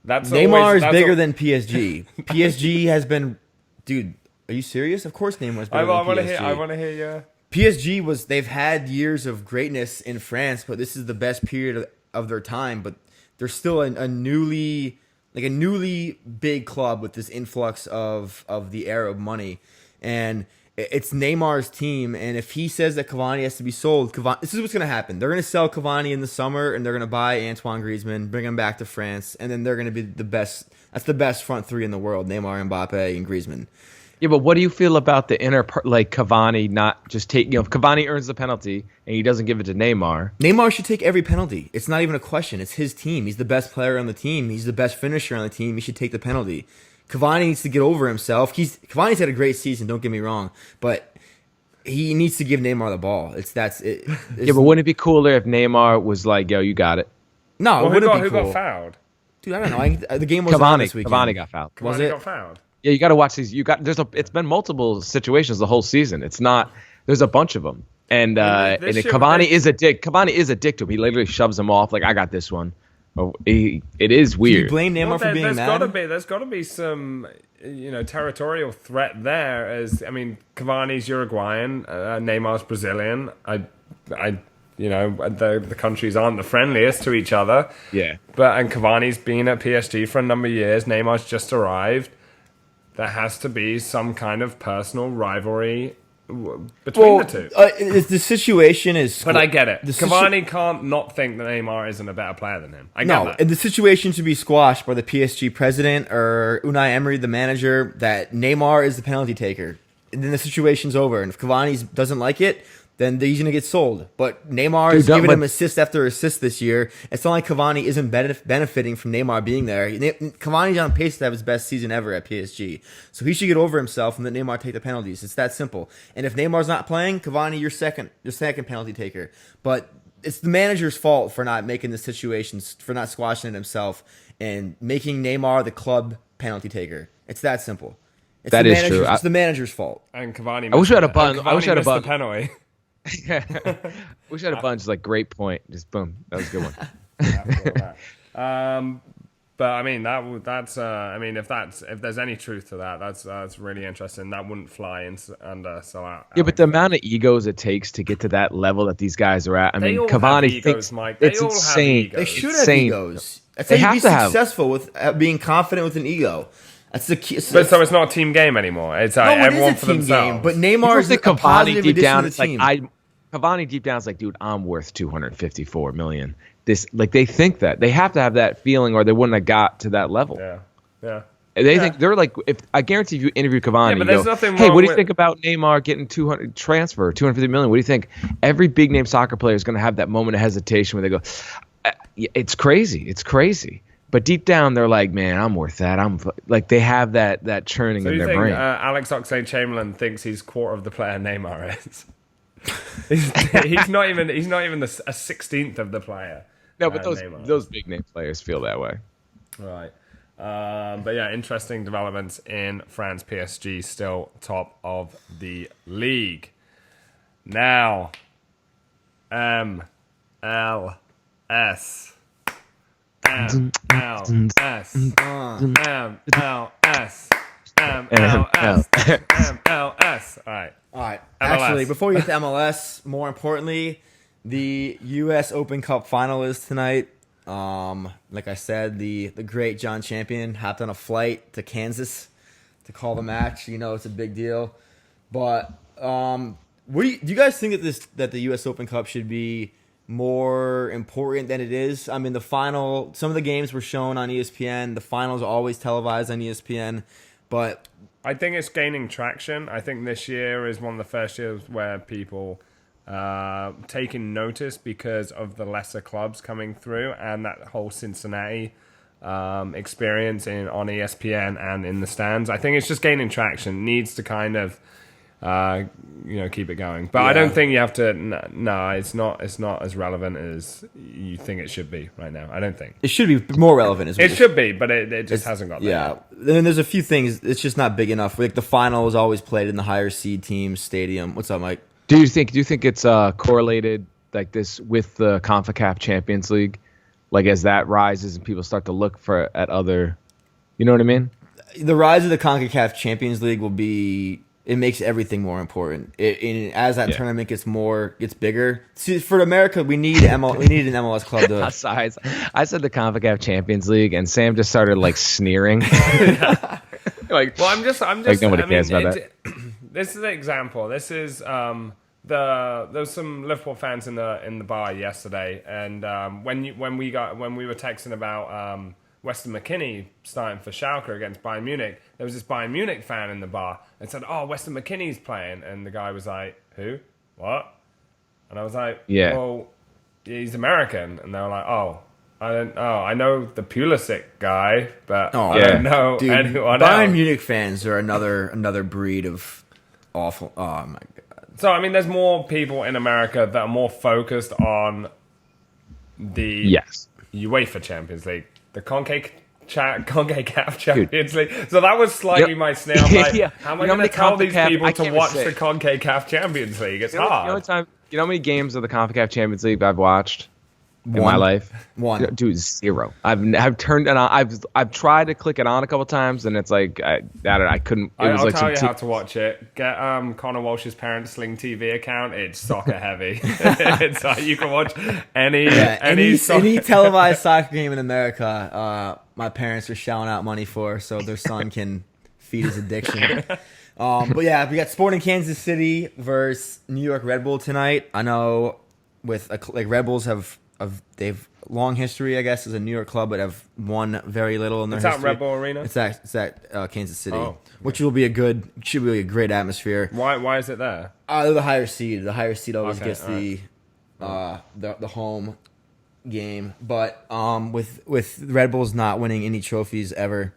Neymar is bigger than PSG. PSG has been... Dude, are you serious? Of course Neymar's better than PSG. I want to hear you. PSG they've had years of greatness in France, but this is the best period of their time. But they're still a newly big club with this influx of the Arab money. And it's Neymar's team. And if he says that Cavani has to be sold, this is what's going to happen. They're going to sell Cavani in the summer, and they're going to buy Antoine Griezmann, bring him back to France, and then they're going to be the best. That's the best front three in the world: Neymar, Mbappe, and Griezmann. Yeah, but what do you feel about the Cavani not just take? If Cavani earns the penalty and he doesn't give it to Neymar, Neymar should take every penalty. It's not even a question. It's his team. He's the best player on the team. He's the best finisher on the team. He should take the penalty. Cavani needs to get over himself. Cavani's had a great season. Don't get me wrong, but he needs to give Neymar the ball. Yeah, but wouldn't it be cooler if Neymar was like, "Yo, you got it"? No, it wouldn't be cool. Who got fouled? Dude, I don't know. The game was on this weekend. Cavani got fouled. Cavani got fouled. Yeah, you got to watch these. It's been multiple situations the whole season. It's not. There's a bunch of them, and Cavani is a dick. Cavani is a dick to him. He literally shoves him off like, I got this one. It is weird. Do you blame Neymar for being mad? There's got to be some territorial threat there. Cavani's Uruguayan, Neymar's Brazilian. The countries aren't the friendliest to each other. Yeah. And Cavani's been at PSG for a number of years. Neymar's just arrived. There has to be some kind of personal rivalry between the two. The situation is... But I get it. Cavani can't not think that Neymar isn't a better player than him. I get that. And the situation should be squashed by the PSG president or Unai Emery, the manager, that Neymar is the penalty taker. And then the situation's over. And if Cavani doesn't like it, then he's going to get sold. But Neymar is giving him assist after assist this year. It's not like Cavani isn't benefiting from Neymar being there. Cavani's on pace to have his best season ever at PSG. So he should get over himself and let Neymar take the penalties. It's that simple. And if Neymar's not playing, Cavani, your second penalty taker. But it's the manager's fault for not making the situations, for not squashing it himself and making Neymar the club penalty taker. It's that simple. It's true. It's the manager's fault. And Cavani... I wish we had a bun. I wish we had a bun. The penalty. Wish I had a bunch. Like, great point. Just boom. That was a good one. But But I mean that's I mean if there's any truth to that, that's really interesting. That wouldn't fly under so. Yeah, but the amount of egos it takes to get to that level that these guys are at. I mean, all Cavani have egos, thinks Mike. it's all insane. Have egos. They should have Insane. egos. That's They how you have be to have. successful with being confident with an ego. That's the key. But so it's not a team game anymore. It's like no, it everyone is a for team themselves. game. But People Neymar is think a Cavani positive deep addition down, to the it's like team. Cavani deep down is like, dude, I'm worth 254 million. This like they think that they have to have that feeling, or they wouldn't have got to that level. Yeah. They think they're like, if I guarantee if you interview Cavani, but you there's go, nothing hey, wrong what do you with- think about Neymar getting 250 million? What do you think? Every big name soccer player is going to have that moment of hesitation where they go, it's crazy. But deep down, they're like, man, I'm worth that. I'm like, they have that churning So in you their think brain. Alex Oxlade-Chamberlain thinks he's quarter of the player Neymar is? he's not even a 16th of the player. No, but Neymar. those big name players feel that way. Right. But yeah, interesting developments in France. PSG still top of the league. Now, MLS. MLS. MLS. All right. All right. MLS. Actually, before we get to MLS, more importantly, the U.S. Open Cup final is tonight. Like I said, the great John Champion hopped on a flight to Kansas to call the match. You know, it's a big deal. But do you guys think that the U.S. Open Cup should be more important than it is? I mean, the final, some of the games were shown on ESPN. The finals are always televised on ESPN. But I think it's gaining traction. I think this year is one of the first years where people taking notice because of the lesser clubs coming through and that whole Cincinnati experience on ESPN and in the stands. I think it's just gaining traction. Needs to kind of keep it going. But I don't think you have to. No, it's not as relevant as you think it should be right now. I don't think it should be more relevant. It should be, but it just hasn't got there. Yeah, then there's a few things. It's just not big enough. Like the final is always played in the higher seed team's stadium. What's up, Mike? Do you think it's correlated like this with the CONCACAF Champions League? Like as that rises and people start to look at other, you know what I mean? The rise of the CONCACAF Champions League will be. It makes everything more important. As that tournament gets bigger. See, for America, we need an MLS club to. I said the CONCACAF Champions League, and Sam just started like sneering. Like, well, I'm just. Like nobody cares about that. This is an example. This is there was some Liverpool fans in the bar yesterday, and when we were texting about Weston McKennie starting for Schalke against Bayern Munich, there was this Bayern Munich fan in the bar and said, "Oh, Weston McKennie's playing," and the guy was like, "Who? What?" And I was like, "Yeah, well, he's American," and they were like, "Oh." I know the Pulisic guy, but I don't know anyone else. Bayern Munich fans are another breed of awful. Oh my god! So I mean, there's more people in America that are more focused on the UEFA Champions League, the CONCACAF Champions League. So that was slightly my snail. Like, how am I going to tell these people to watch the CONCACAF Champions League? It's hard. You know how many games of the CONCACAF Champions League I've watched? In my life, dude, 0. I've turned it on. I've tried to click it on a couple times, and it's like I couldn't. I'll tell you how to watch it. Get Connor Walsh's parents' Sling TV account. It's soccer heavy. It's you can watch any televised soccer game in America. My parents are shelling out money for, so their son can feed his addiction. But yeah, we got Sporting Kansas City versus New York Red Bull tonight. I know with Red Bulls they've long history, I guess, as a New York club, but have won very little in their history. It's at Red Bull Arena? It's at Kansas City, which should be a great atmosphere. Why is it there? They're the higher seed. The higher seed always gets the home game. But with Red Bulls not winning any trophies ever,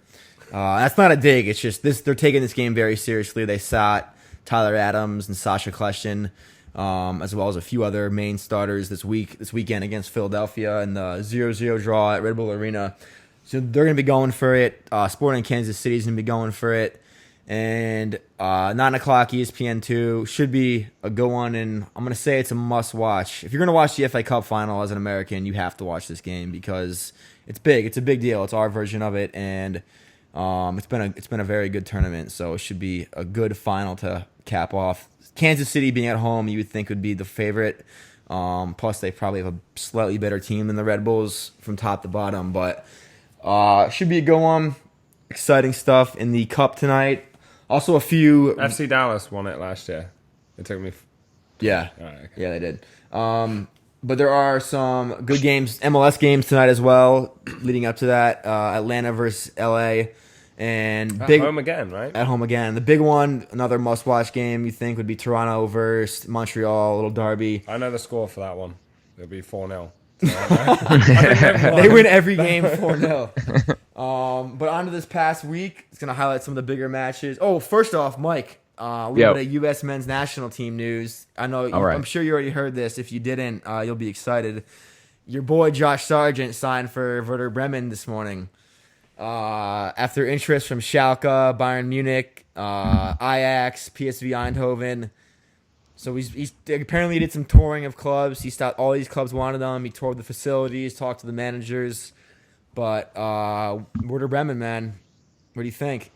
that's not a dig. It's just they're taking this game very seriously. They sat Tyler Adams and Sasha Kljestan, as well as a few other main starters this weekend against Philadelphia in the 0-0 draw at Red Bull Arena. So they're going to be going for it. Sporting Kansas City is going to be going for it. And 9 o'clock ESPN2 should be a good one. And I'm going to say it's a must watch. If you're going to watch the FA Cup final as an American, you have to watch this game because it's big. It's a big deal. It's our version of it, and it's been a very good tournament. So it should be a good final to cap off. Kansas City being at home, you would think would be the favorite. Plus, they probably have a slightly better team than the Red Bulls from top to bottom. But should be a good one. Exciting stuff in the Cup tonight. Also, a few... FC Dallas won it last year. It took me... Yeah. All right, okay. Yeah, they did. But there are some good games, MLS games tonight as well, leading up to that. Atlanta versus LA. And At big home again, right? At home again. The big one, another must-watch game, you think, would be Toronto versus Montreal, a little derby. I know the score for that one. It'll be 4-0. They win every game 4-0. But on to this past week, it's going to highlight some of the bigger matches. Oh, first off, Mike, a little bit of U.S. men's national team news. I know, I'm sure you already heard this. If you didn't, you'll be excited. Your boy Josh Sargent signed for Werder Bremen this morning. After interest from Schalke, Bayern Munich, Ajax, PSV Eindhoven. So he's apparently did some touring of clubs. He stopped all these clubs wanted him. He toured the facilities, talked to the managers. But Werder Bremen, man, what do you think?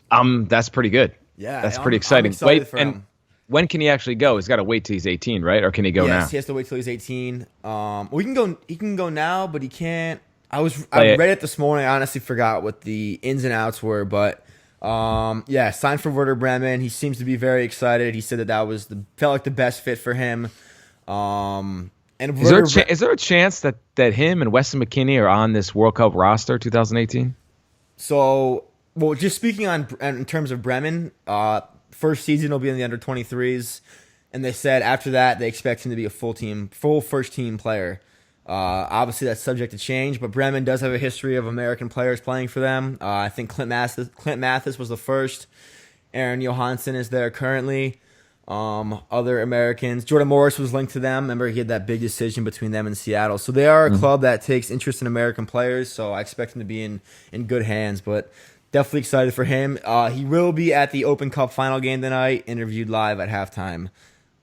That's pretty good. Yeah, that's pretty exciting. I'm excited for him. When can he actually go? He's got to wait till he's 18, right? Or can he go now? Yes, he has to wait till he's 18. Well, he can go. He can go now, but he can't. I read it this morning. I honestly forgot what the ins and outs were, but signed for Werder Bremen. He seems to be very excited. He said that was felt like the best fit for him. And is there a chance that him and Weston McKennie are on this World Cup roster 2018? So, well, just speaking in terms of Bremen, first season will be in the under 23s, and they said after that they expect him to be a full first team player. Obviously, that's subject to change, but Bremen does have a history of American players playing for them. I think Clint Mathis was the first. Aaron Johansson is there currently. Other Americans. Jordan Morris was linked to them. Remember, he had that big decision between them and Seattle. So they are a club that takes interest in American players, so I expect him to be in good hands, but definitely excited for him. He will be at the Open Cup final game tonight, interviewed live at halftime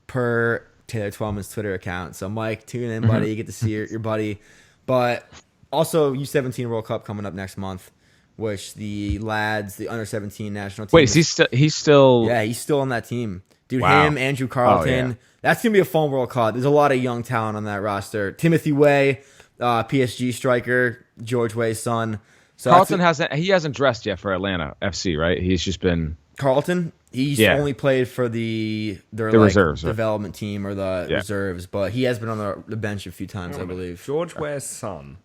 per Taylor Twellman's Twitter account. So, Mike, tune in, buddy. You get to see your buddy. But also, U17 World Cup coming up next month, which the lads, the under-17 national team. Wait, is he's still... Yeah, he's still on that team. Dude, wow. Him, Andrew Carleton. That's going to be a fun World Cup. There's a lot of young talent on that roster. Timothy Way, PSG striker, George Way's son. So Carleton hasn't dressed yet for Atlanta FC, right? He's just been... Carleton? He's only played for their reserves, development team or the reserves, but he has been on the bench a few times, I believe. George Weah's son,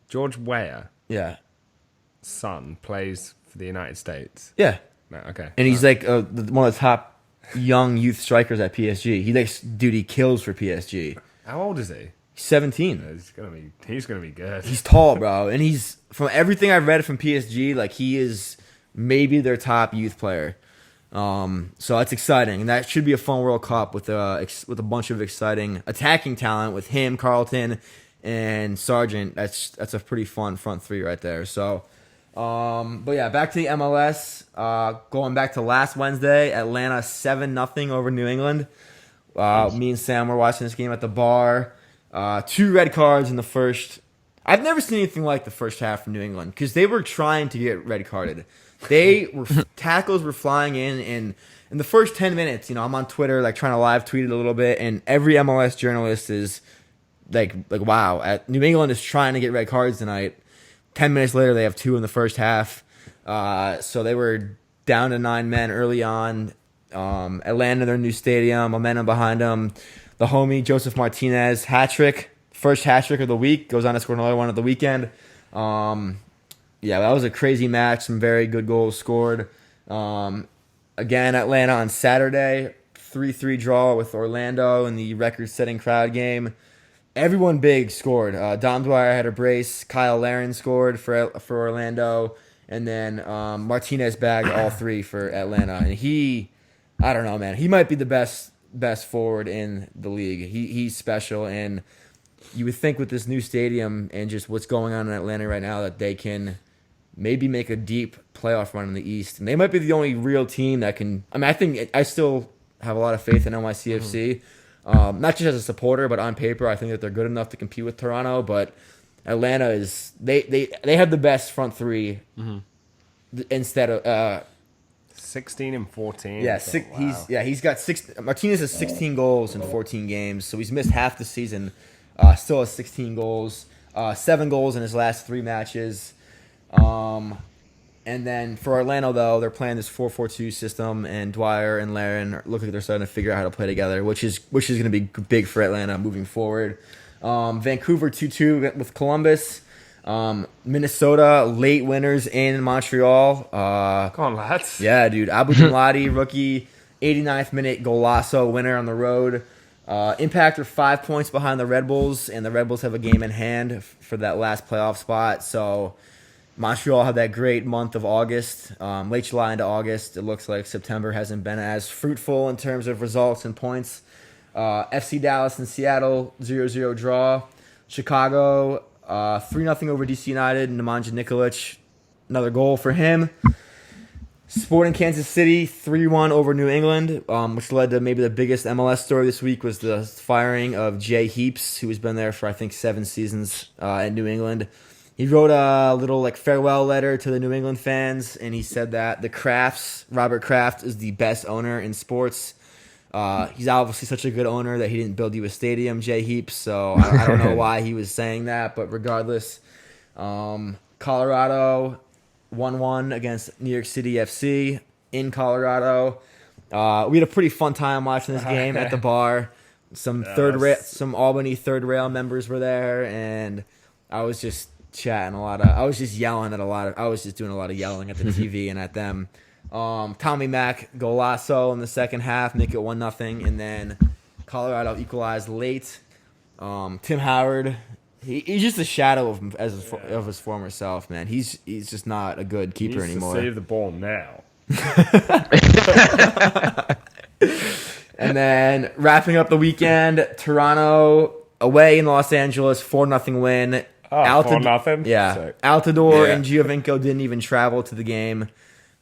George Weah, son, plays for the United States. Yeah. No, okay. And he's like one of the top young youth strikers at PSG. He kills for PSG. How old is he? He's 17. He's gonna be good. He's tall, bro, and he's from everything I've read from PSG, like he is maybe their top youth player. So that's exciting, and that should be a fun World Cup with a bunch of exciting attacking talent with him, Carleton, and Sargent. That's a pretty fun front three right there. So, but yeah, back to the MLS. Going back to last Wednesday, Atlanta 7-0 over New England. Me and Sam were watching this game at the bar. 2 red cards in the first. I've never seen anything like the first half from New England because they were trying to get red carded. Tackles were flying in the first 10 minutes. You know, I'm on Twitter trying to live tweet it a little bit, and every MLS journalist is like wow, New England is trying to get red cards tonight. 10 minutes later, they have 2 in the first half. So they were down to 9 men early on. Atlanta, their new stadium, momentum behind them. The homie Joseph Martinez first hat trick of the week, goes on to score another one at the weekend. Yeah, that was a crazy match. Some very good goals scored. Again, Atlanta on Saturday, 3-3 draw with Orlando in the record-setting crowd game. Everyone big scored. Dom Dwyer had a brace. Kyle Larin scored for Orlando. And then Martinez bagged all 3 for Atlanta. And I don't know, man. He might be the best forward in the league. He's special, and you would think with this new stadium and just what's going on in Atlanta right now that they can maybe make a deep playoff run in the East. And they might be the only real team that can... I still have a lot of faith in NYCFC. Not just as a supporter, but on paper, I think that they're good enough to compete with Toronto. But Atlanta is they have the best front three instead of 16 and 14. yeah, Wow. he's got Martinez has 16 goals in 14 games, so he's missed half the season. Still has 16 goals, 7 goals in his last 3 matches. And then for Orlando though, they're playing this 4-4-2 system, and Dwyer and Larin look like they're starting to figure out how to play together, which is going to be big for Atlanta moving forward. Vancouver 2-2 with Columbus. Minnesota late winners in Montreal. Come on, lads. Yeah, dude. Abu Jamladi, rookie, 89th minute golazo winner on the road. Impact are 5 points behind the Red Bulls, and the Red Bulls have a game in hand for that last playoff spot. So Montreal had that great month of August, late July into August. It looks like September hasn't been as fruitful in terms of results and points. FC Dallas and Seattle, 0-0 draw. Chicago, 3-0 over DC United. Nemanja Nikolic, another goal for him. Sporting Kansas City, 3-1 over New England, which led to maybe the biggest MLS story this week was the firing of Jay Heaps, who has been there for, I think, 7 seasons in New England. He wrote a little farewell letter to the New England fans, and he said that Robert Kraft is the best owner in sports. He's obviously such a good owner that he didn't build you a stadium, Jay Heaps, so I don't know why he was saying that, but regardless, Colorado 1-1 against New York City FC in Colorado. We had a pretty fun time watching this game at the bar. Some Albany third rail members were there, and I was just chatting I was just doing a lot of yelling at the TV and at them. Tommy Mack golazo in the second half, make it 1-0, and then Colorado equalized late. Tim Howard, he's just a shadow of his former self, man. He's just not a good keeper anymore. To save the ball now. And then wrapping up the weekend, Toronto away in Los Angeles, 4-0 win. 4-0? Yeah. Sick. Altidore and Giovinco didn't even travel to the game.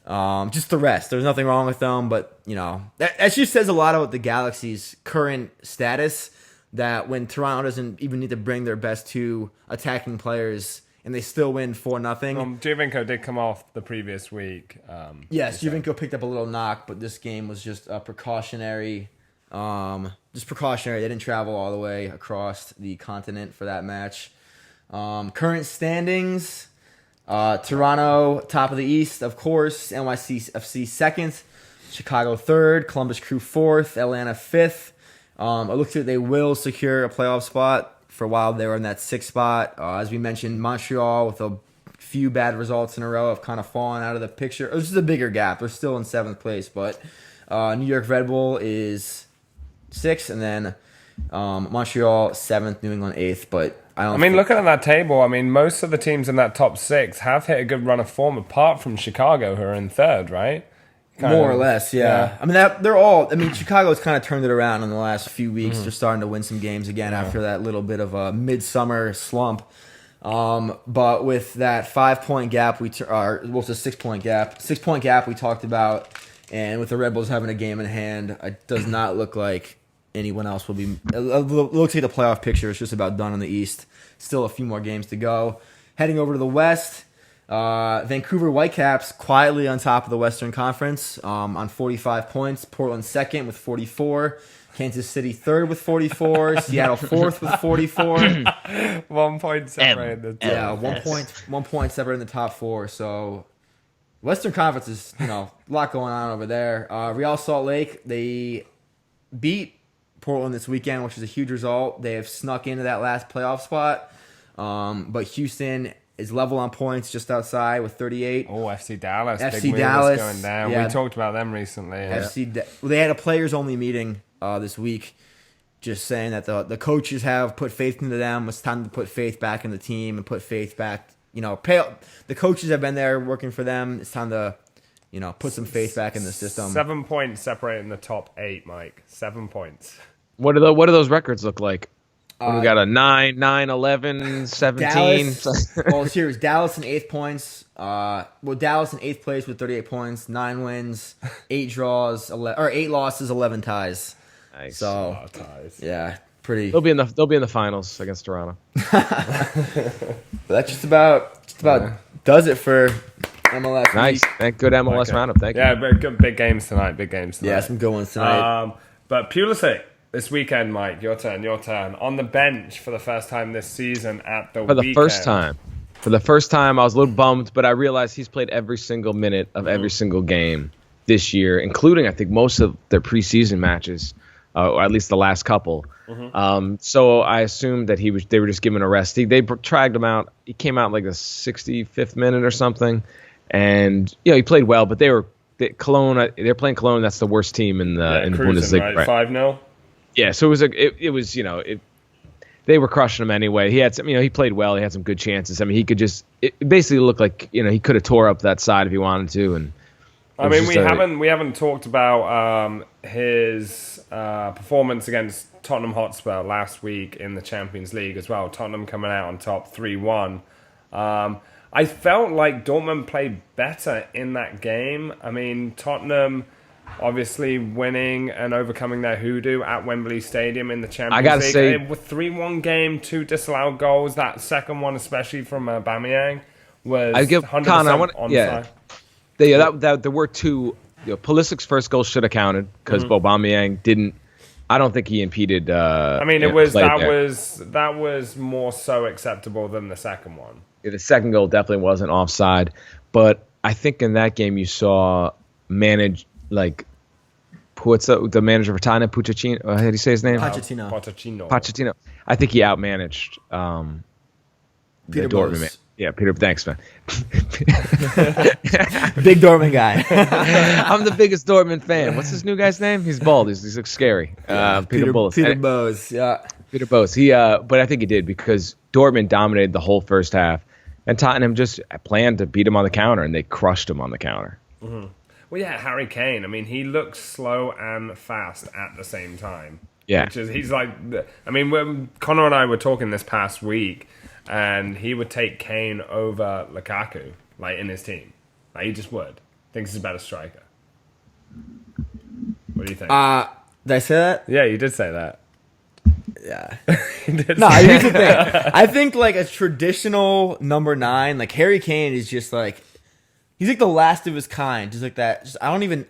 Just the rest. There's nothing wrong with them, but, that just says a lot about the Galaxy's current status, that when Toronto doesn't even need to bring their best 2 attacking players and they still win 4-0. Giovinco did come off the previous week. Yes, Giovinco picked up a little knock, but this game was just precautionary. They didn't travel all the way across the continent for that match. Current standings, Toronto top of the East, of course. NYCFC second, Chicago third, Columbus Crew fourth, Atlanta fifth. It looks like they will secure a playoff spot. For a while they were in that 6th spot. As we mentioned, Montreal with a few bad results in a row have kind of fallen out of the picture. It's just a bigger gap. They're still in 7th place, but New York Red Bull is 6th, and then Montreal 7th, New England 8th. But looking at that table, most of the teams in that top 6 have hit a good run of form, apart from Chicago, who are in 3rd, right? More or less, yeah. They're all. Chicago's kind of turned it around in the last few weeks. They're starting to win some games again after that little bit of a midsummer slump. But with that 5-point gap, it's a 6-point gap. 6-point gap we talked about, and with the Red Bulls having a game in hand, it does not look like anyone else will be. It looks like the playoff picture is just about done in the East. Still a few more games to go. Heading over to the West. Vancouver Whitecaps quietly on top of the Western Conference on 45 points. Portland second with 44. Kansas City third with 44. Seattle fourth with 44. 1 point separated. Yeah, 1 point separating the top 4. So Western Conference is a lot going on over there. Real Salt Lake, they beat Portland this weekend, which is a huge result. They have snuck into that last playoff spot. But Houston is level on points just outside with 38. Oh, FC Dallas. FC Dallas going down. Yeah. We talked about them recently. Yeah. They had a players-only meeting this week, just saying that the coaches have put faith into them. It's time to put faith back in the team and put faith back. The coaches have been there working for them. It's time to, put some faith back in the system. 7 points separating the top 8, Mike. 7 points. What do those records look like? We got a 9, 11, 17. Dallas, here's Dallas in 8th points. Dallas in 8th place with 38 points, 9 wins, 8 draws, 8 losses, 11 ties. Nice. So, ties. yeah, pretty. They'll be in the finals against Toronto. But that's just about does it for MLS. Nice, good MLS roundup. Thank you. Yeah, good big games tonight. Yeah, some good ones tonight. But Pulisic this weekend, Mike. Your turn. On the bench for the first time this season at the weekend. For the first time, I was a little bummed, but I realized he's played every single minute of every single game this year, including, I think, most of their preseason matches, or at least the last couple. So I assumed that they were just giving a rest. They dragged him out. He came out like the 65th minute or something, and he played well. But they're playing Cologne. That's the worst team in the Bundesliga. Right? 5-0. Yeah, so they were crushing him anyway. He had some, he played well. He had some good chances. I mean, he could it basically looked like, he could have tore up that side if he wanted to. And I mean, we haven't talked about his performance against Tottenham Hotspur last week in the Champions League as well. Tottenham coming out on top 3-1. I felt like Dortmund played better in that game. I mean, Tottenham obviously winning and overcoming their hoodoo at Wembley Stadium in the Champions League. I gotta say, with 3-1 game, 2 disallowed goals. That second one, especially from Aubameyang, was 100% onside. There were 2. Pulisic's first goal should have counted because Aubameyang didn't. I don't think he impeded. I mean, that was more so acceptable than the second one. The second goal definitely wasn't offside, but I think in that game you saw what's the manager for Tottenham, Pochettino? How do you say his name? Pochettino. I think he outmanaged Peter Dortmund man. Yeah, Peter. Thanks, man. Big Dortmund guy. I'm the biggest Dortmund fan. What's this new guy's name? He's bald. He looks scary. Peter Bosz. Peter Bosz. Yeah. Peter Bosz. But I think he did because Dortmund dominated the whole first half, and Tottenham just planned to beat him on the counter, and they crushed him on the counter. Mm-hmm. Well, yeah, Harry Kane. I mean, he looks slow and fast at the same time. Yeah. He's like, I mean, when Connor and I were talking this past week, and he would take Kane over Lukaku, in his team. He just would. Thinks he's a better striker. What do you think? Did I say that? Yeah, you did say that. Yeah. Here's the thing. I think a traditional number 9, Harry Kane is just he's the last of his kind, just like that. Just I don't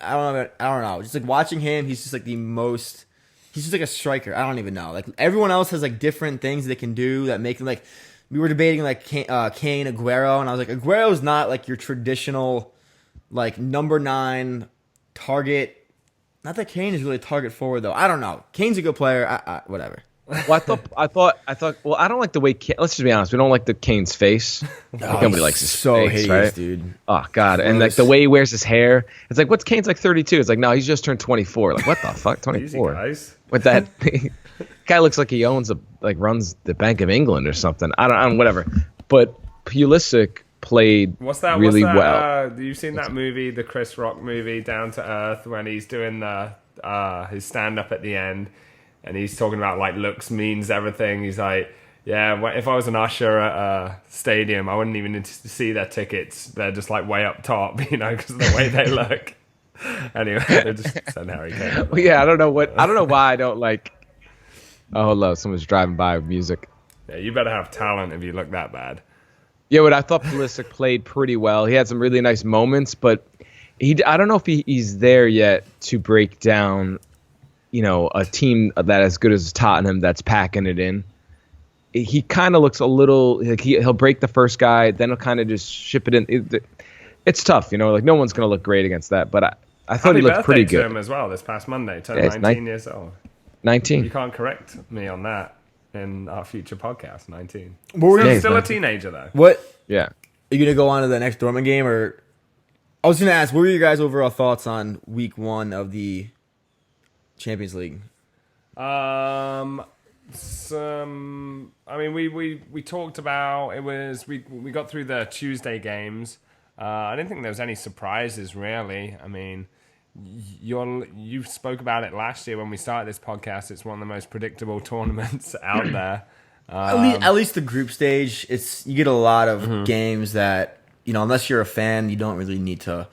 know. Just watching him, he's just the most. He's just a striker. I don't even know. Everyone else has different things they can do that make him We were debating Kane, Aguero, and I was Aguero's not your traditional number 9 target. Not that Kane is really a target forward though. I don't know. Kane's a good player. Whatever. Well, I thought. Well, I don't like the way. Let's just be honest. We don't like the Kane's face. Nobody likes his face, hideous, right? Dude. Oh God! And the way he wears his hair, it's what's Kane's 32? It's no, he's just turned 24. What the fuck, 24? Easy, guys. With that guy looks like he owns runs the Bank of England or something. I don't whatever. But Pulisic played really well. You've seen that movie, the Chris Rock movie, Down to Earth, when he's doing his stand up at the end. And he's talking about looks means everything. He's yeah, if I was an usher at a stadium, I wouldn't even need to see their tickets. They're just way up top, because of the way they look. Anyway, they just send Harry Kane. Well, yeah, I don't know why I don't like. Oh, hold on, someone's driving by with music. Yeah, you better have talent if you look that bad. Yeah, but I thought Pulisic played pretty well. He had some really nice moments, but I don't know if he's there yet to break down. A team that as good as Tottenham that's packing it in. He kind of looks a little he'll break the first guy, then he'll kind of just ship it in. It's tough, no one's going to look great against that. But I thought he looked pretty good. To him as well this past Monday, turned 19 years old. 19. You can't correct me on that in our future podcast. 19. Still a teenager though. What? Yeah. Are you going to go on to the next Dortmund game, or I was going to ask, what were your guys' overall thoughts on week 1 of the Champions League? I mean, we talked about it was we got through the Tuesday games. I didn't think there was any surprises really. I mean, you spoke about it last year when we started this podcast. It's one of the most predictable tournaments out there. At least the group stage, you get a lot of games that unless you're a fan, you don't really need to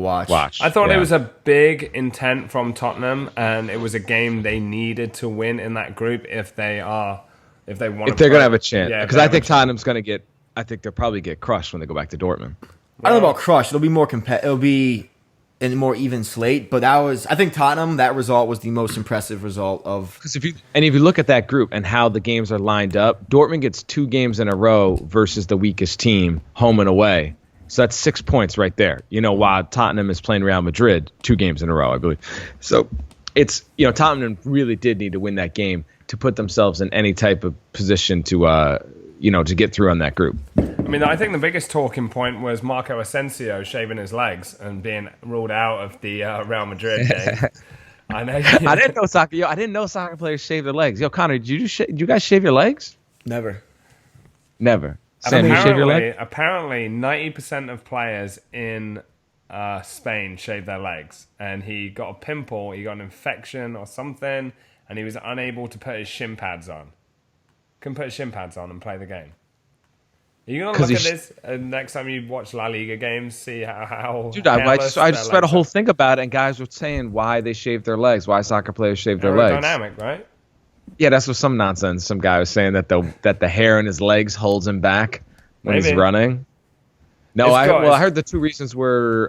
watch. I thought it was a big intent from Tottenham, and it was a game they needed to win in that group if they want. If they're going to have a chance, because I think Tottenham's going to get. I think they'll probably get crushed when they go back to Dortmund. I don't know about crushed. It'll be more It'll be a more even slate. But I think Tottenham. That result was the most impressive result of. Because if you look at that group and how the games are lined up, Dortmund gets 2 games in a row versus the weakest team, home and away. So that's 6 points right there. While Tottenham is playing Real Madrid 2 games in a row, I believe. So it's Tottenham really did need to win that game to put themselves in any type of position to to get through on that group. I mean, I think the biggest talking point was Marco Asensio shaving his legs and being ruled out of the Real Madrid game. I know. I didn't know soccer. I didn't know soccer players shave their legs. Connor, did you guys shave your legs? Never. Sam, you shave your leg? Apparently, 90% of players in Spain shave their legs, and he got a pimple, he got an infection or something, and he was unable to put his shin pads on. Couldn't put his shin pads on and play the game. Are you going to look at this next time you watch La Liga games, see how Dude, I just read a whole thing about it, and guys were saying why they shave their legs, why soccer players shave their legs. Aerodynamic, right? Yeah, that's what some nonsense. Some guy was saying that the hair in his legs holds him back when he's running. No, I heard the 2 reasons were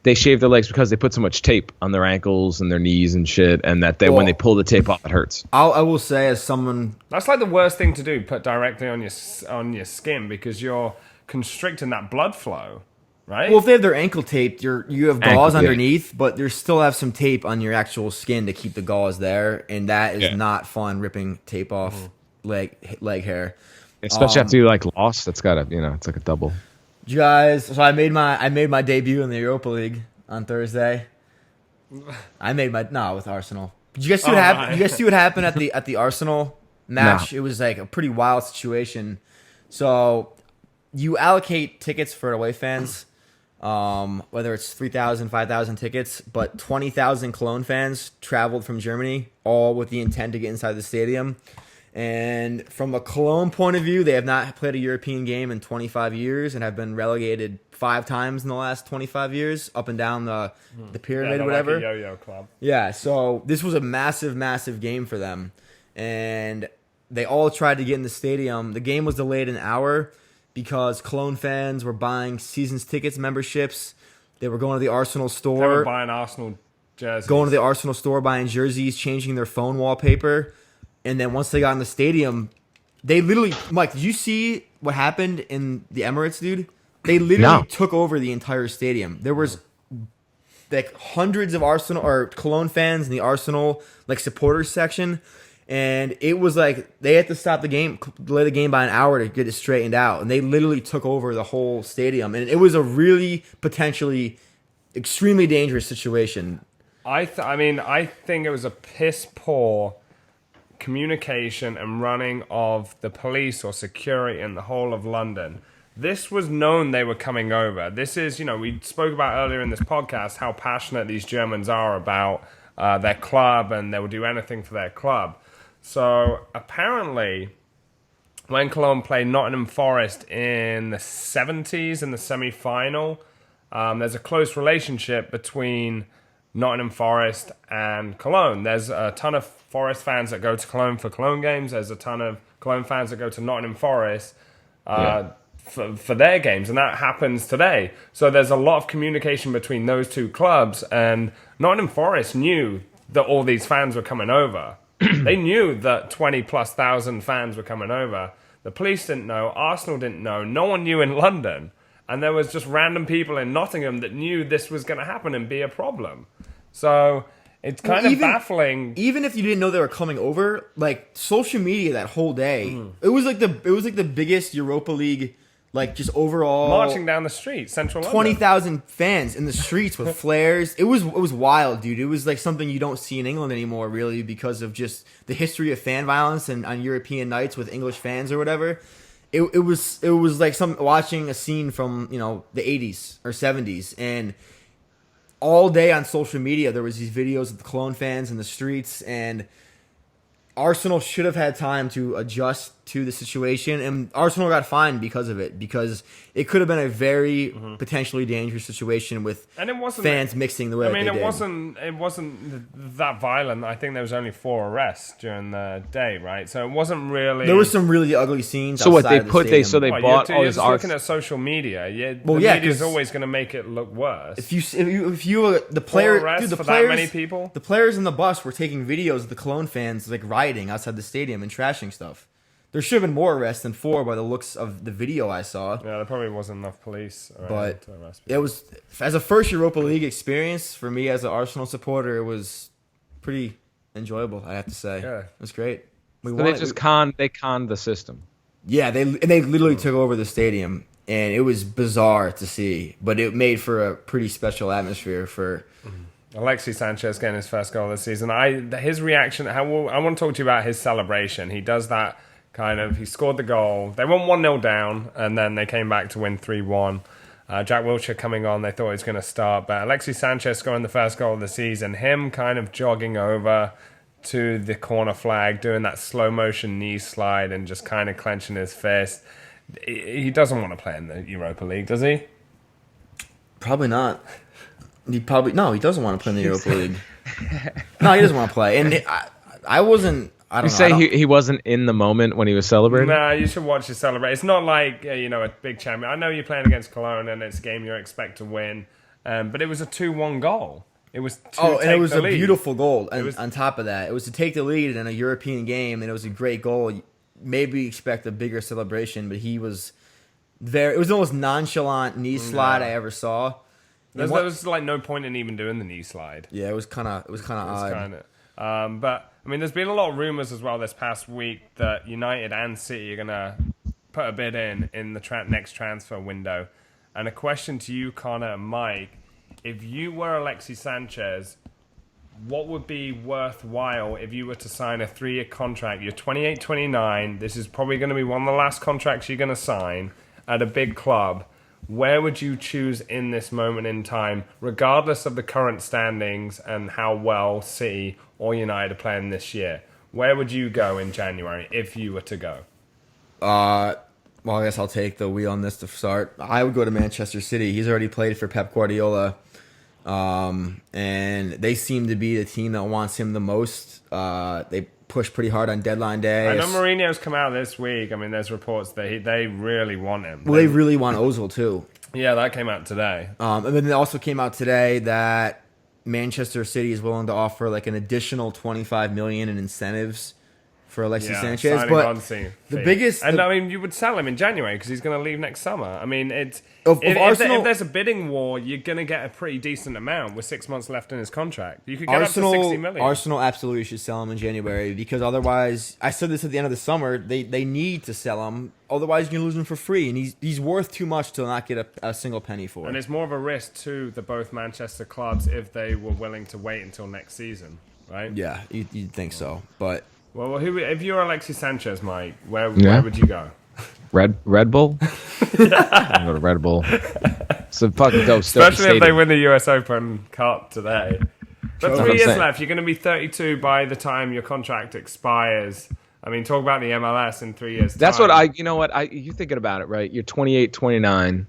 they shave their legs because they put so much tape on their ankles and their knees and shit, and that when they pull the tape off, it hurts. I will say, as someone, that's like the worst thing to do, put directly on your skin, because you're constricting that blood flow, right? Well, if they have their ankle taped, you have gauze underneath, but you still have some tape on your actual skin to keep the gauze there, and that is not fun, ripping tape off leg hair. Especially after you lost, it's got it's like a double. You guys, so I made my debut in the Europa League on Thursday. With Arsenal. Did you guys see what happened? Did you guys see what happened at the Arsenal match? No. It was like a pretty wild situation. So you allocate tickets for away fans, whether it's 3,000, 5,000 tickets, but 20,000 Cologne fans traveled from Germany, all with the intent to get inside the stadium. And from a Cologne point of view, they have not played a European game in 25 years and have been relegated 5 times in the last 25 years, up and down the pyramid or whatever. Like a yo-yo club. Yeah, so this was a massive, massive game for them. And they all tried to get in the stadium. The game was delayed an hour because Cologne fans were buying seasons tickets, memberships. They were going to the Arsenal store. They were buying Arsenal jerseys. Going to the Arsenal store, buying jerseys, changing their phone wallpaper. And then once they got in the stadium, they literally... Mike, did you see what happened in the Emirates, dude? They literally took over the entire stadium. There was hundreds of Arsenal or Cologne fans in the Arsenal supporters section, and it was they had to stop the game, delay the game by an hour to get it straightened out. And they literally took over the whole stadium, and it was a really potentially extremely dangerous situation. I think it was a piss poor communication and running of the police or security in the whole of London. This was known they were coming over. This is, we spoke about earlier in this podcast how passionate these Germans are about their club, and they will do anything for their club. So apparently, when Cologne played Nottingham Forest in the 70s in the semi-final, there's a close relationship between Nottingham Forest and Cologne. There's a ton of Forest fans that go to Cologne for Cologne games. There's a ton of Cologne fans that go to Nottingham Forest for their games, and that happens today. So there's a lot of communication between those two clubs, and Nottingham Forest knew that all these fans were coming over. They knew that 20+ thousand fans were coming over. The police didn't know. Arsenal didn't know. No one knew in London. And there was just random people in Nottingham that knew this was going to happen and be a problem. So it's kind of baffling. Even if you didn't know they were coming over, social media that whole day, it was like the biggest Europa League, just overall marching down the street, central London. 20,000 fans in the streets with flares. It was wild, dude. It was something you don't see in England anymore, really, because of just the history of fan violence and on European nights with English fans or whatever. It was like watching a scene from the 80s or 70s, and all day on social media there was these videos of the Cologne fans in the streets, and Arsenal should have had time to adjust to the situation, and Arsenal got fined because of it, because it could have been a very potentially dangerous situation with fans mixing the way they did. It wasn't that violent. I think there was only 4 arrests during the day, right? So it wasn't really. There were some really ugly scenes. So what outside they of the put stadium. they bought all you're this just art. looking at social media. The yeah, media's 'cause always going to make it look worse. If you the player, arrests dude, the for players, that many people? the players in the bus were taking videos of the Cologne fans like rioting outside the stadium and trashing stuff. There should have been more arrests than 4 by the looks of the video I saw. Yeah, there probably wasn't enough police around But to arrest people. it was, as a first Europa League experience for me as an Arsenal supporter, it was pretty enjoyable. I have to say, Yeah. it was great. So they conned the system. Yeah, they literally took over the stadium, and it was bizarre to see, but it made for a pretty special atmosphere for. Alexis Sanchez getting his first goal this season. His reaction. I want to talk to you about his celebration. He does that kind of. He scored the goal. They went 1-0 down, and then they came back to win 3-1. Jack Wilshere coming on. They thought he was going to start, but Alexis Sanchez scoring the first goal of the season. Him kind of jogging over to the corner flag, doing that slow motion knee slide, and just kind of clenching his fist. He doesn't want to play in the Europa League, does he? Probably not. He doesn't want to play in the Europa League. No, he doesn't want to play. And I wasn't. I don't know. He wasn't in the moment when he was celebrating? Nah, you should watch him celebrate. It's not like a big champion. I know you're playing against Cologne and it's a game you expect to win, but it was a 2-1 goal. It was and it was a beautiful goal. And on top of that, it was to take the lead in a European game, and it was a great goal. Maybe expect a bigger celebration, but he was there. It was the most nonchalant knee slide I ever saw. There was like no point in even doing the knee slide. Yeah, it was kind of odd. But I mean, there's been a lot of rumors as well this past week that United and City are gonna put a bid in the next transfer window. And a question to you, Connor and Mike: if you were Alexis Sanchez, what would be worthwhile if you were to sign a 3-year contract? You're 28, 29. This is probably going to be one of the last contracts you're going to sign at a big club. Where would you choose in this moment in time, regardless of the current standings and how well City or United are playing this year? Where would you go in January if you were to go? Well, I guess I'll take the wheel on this to start. I would go to Manchester City. He's already played for Pep Guardiola, and they seem to be the team that wants him the most. They push pretty hard on deadline day. I know Mourinho's come out this week. I mean, there's reports that they really want him. Well, they really want Ozil too. Yeah, that came out today. And then it also came out today that Manchester City is willing to offer like an additional $25 million in incentives for Alexis Sanchez. But the biggest, and I mean, you would sell him in January because he's going to leave next summer. I mean, if there's a bidding war, you're going to get a pretty decent amount with 6 months left in his contract. You could get up to 60 million. Arsenal absolutely should sell him in January because otherwise, I said this at the end of the summer, they need to sell him. Otherwise, you're going to lose him for free, and he's worth too much to not get a single penny for. And it's more of a risk to the both Manchester clubs if they were willing to wait until next season, right? Yeah, you'd think so, but. Well, if you're Alexis Sanchez, Mike, where would you go? Red Bull? I'm going to Red Bull. It's a fucking dope Especially if they win the US Open Cup today. But 3 years left. You're going to be 32 by the time your contract expires. I mean, talk about the MLS in 3 years' That's time. you're thinking about it, right? You're 28, 29.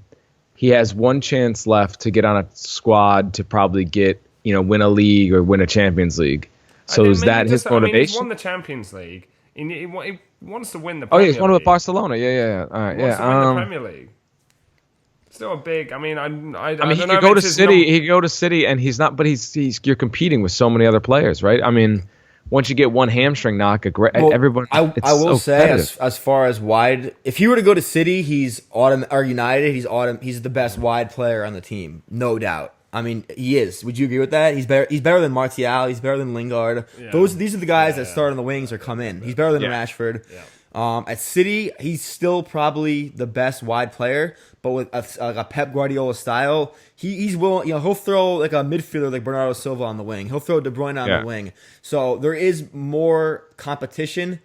He has one chance left to get on a squad to probably win a league or win a Champions League. So is that his motivation? He's won the Champions League. He wants to win the Premier League. He's won with Barcelona. Yeah. All right, he wants to win the Premier League. Still a big. I mean, he could go to City. He could go to City, and he's not. But you're competing with so many other players, right? I mean, once you get one hamstring knock, everyone. I will say, as far as wide, if he were to go to City, or United, he's the best wide player on the team, no doubt. I mean, he is. Would you agree with that? He's better than Martial. He's better than Lingard. Yeah. These are the guys that start on the wings or come in. He's better than Rashford. Yeah. At City, he's still probably the best wide player, but with a Pep Guardiola style, he's willing. He'll throw like a midfielder like Bernardo Silva on the wing. He'll throw De Bruyne on the wing. So there is more competition.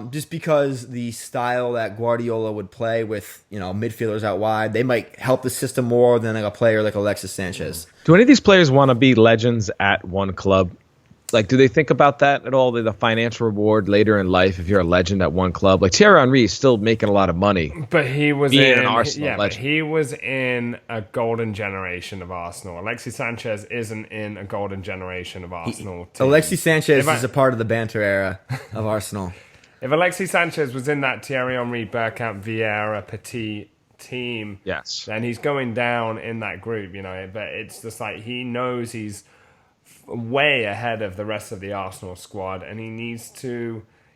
Just because the style that Guardiola would play with, midfielders out wide, they might help the system more than like a player like Alexis Sanchez. Do any of these players want to be legends at one club? Like, do they think about that at all? The financial reward later in life if you're a legend at one club. Like Thierry Henry is still making a lot of money, but he was being in an Arsenal legend. But he was in a golden generation of Arsenal. Alexis Sanchez isn't in a golden generation of Arsenal. Alexis Sanchez is a part of the banter era of Arsenal. If Alexis Sanchez was in that Thierry Henry, Bergkamp, Vieira, Petit team, yes, then he's going down in that group, you know. But it's just like he knows he's way ahead of the rest of the Arsenal squad, and he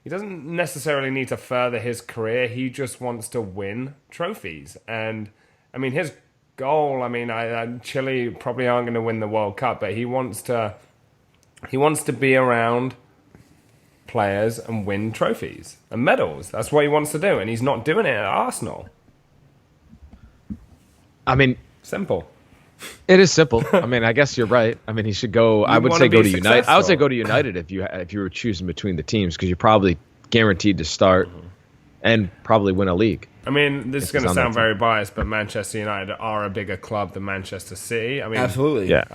doesn't necessarily need to further his career. He just wants to win trophies. And I mean, his goal, I mean, Chile probably aren't going to win the World Cup, but he wants to be around players and win trophies and medals. That's what he wants to do, and he's not doing it at Arsenal. I mean, simple. It is simple. I mean, I guess you're right. I mean, he should go. I would say go to United. I would say go to United if you were choosing between the teams, because you're probably guaranteed to start and probably win a league. I mean, this is going to sound very biased, but Manchester United are a bigger club than Manchester City. I mean, absolutely, yeah.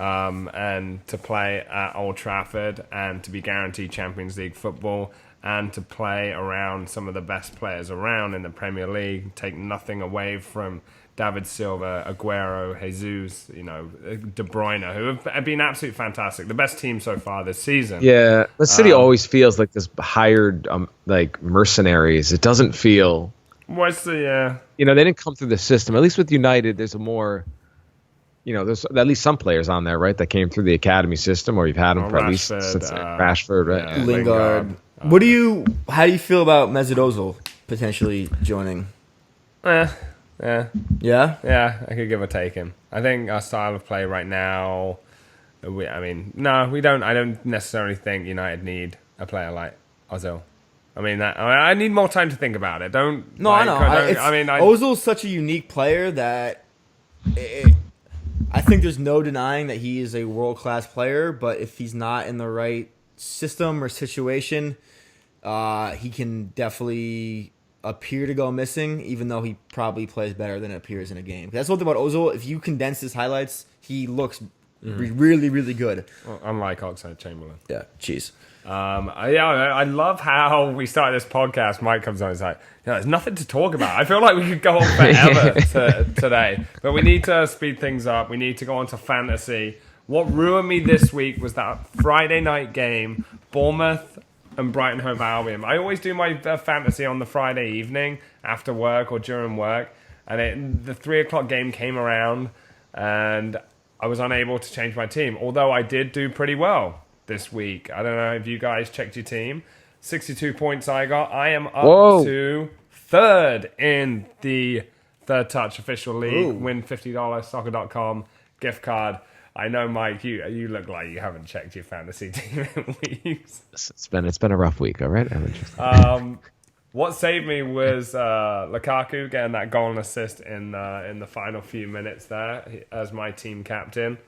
And to play at Old Trafford and to be guaranteed Champions League football and to play around some of the best players around in the Premier League, take nothing away from David Silva, Aguero, Jesus, you know, De Bruyne, who have been absolutely fantastic. The best team so far this season. Yeah, the City always feels like this hired, like mercenaries. It doesn't feel. What's the? You know, they didn't come through the system. At least with United, there's a more. You know, there's at least some players on there, right, that came through the academy system, or you've had them for at least since Rashford, right? Yeah, Lingard. How do you feel about Mesut Ozil potentially joining? Yeah. Yeah, I could give or take him. I think our style of play right now. We don't. I don't necessarily think United need a player like Ozil. I mean, I need more time to think about it. Don't. No, like, I know. Ozil's such a unique player that I think there's no denying that he is a world-class player. But if he's not in the right system or situation, he can definitely appear to go missing, even though he probably plays better than it appears in a game. That's one thing about Ozil. If you condense his highlights, he looks really, really good. Well, unlike Oxlade-Chamberlain. Yeah, cheese. I love how we started this podcast. Mike comes on and is like, there's nothing to talk about. I feel like we could go on forever today. But we need to speed things up. We need to go on to fantasy. What ruined me this week was that Friday night game, Bournemouth and Brighton Hove Albion. I always do my fantasy on the Friday evening after work or during work, and the 3 o'clock game came around, and I was unable to change my team. Although I did do pretty well this week. I don't know if you guys checked your team. 62 points I got. I am up to third in the Third Touch official league. Ooh. Win $50 soccer.com gift card. I know, Mike, you look like you haven't checked your fantasy team in weeks. It's been a rough week, all right? What saved me was Lukaku getting that goal and assist in the final few minutes there as my team captain.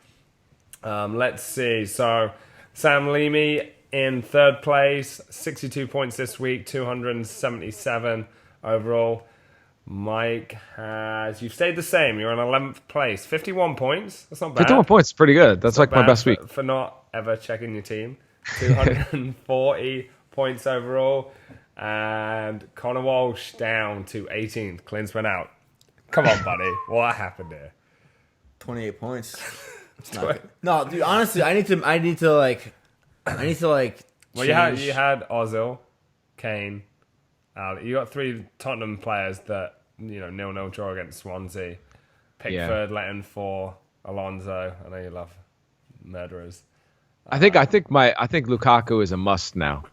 Let's see. So Sam Leamy in third place, 62 points this week, 277 overall. Mike you've stayed the same. You're in 11th place. 51 points. That's not bad. 51 points, pretty good. That's like my best week. For not ever checking your team. 240 points overall. And Connor Walsh down to 18th. Klinsmann out. Come on, buddy. What happened here? 28 points. No, dude, honestly, I need to like Well, you had Ozil, Kane. You got 3 Tottenham players that, 0-0 draw against Swansea. Pickford, let in 4. Alonso. I know you love murderers. I think Lukaku is a must now.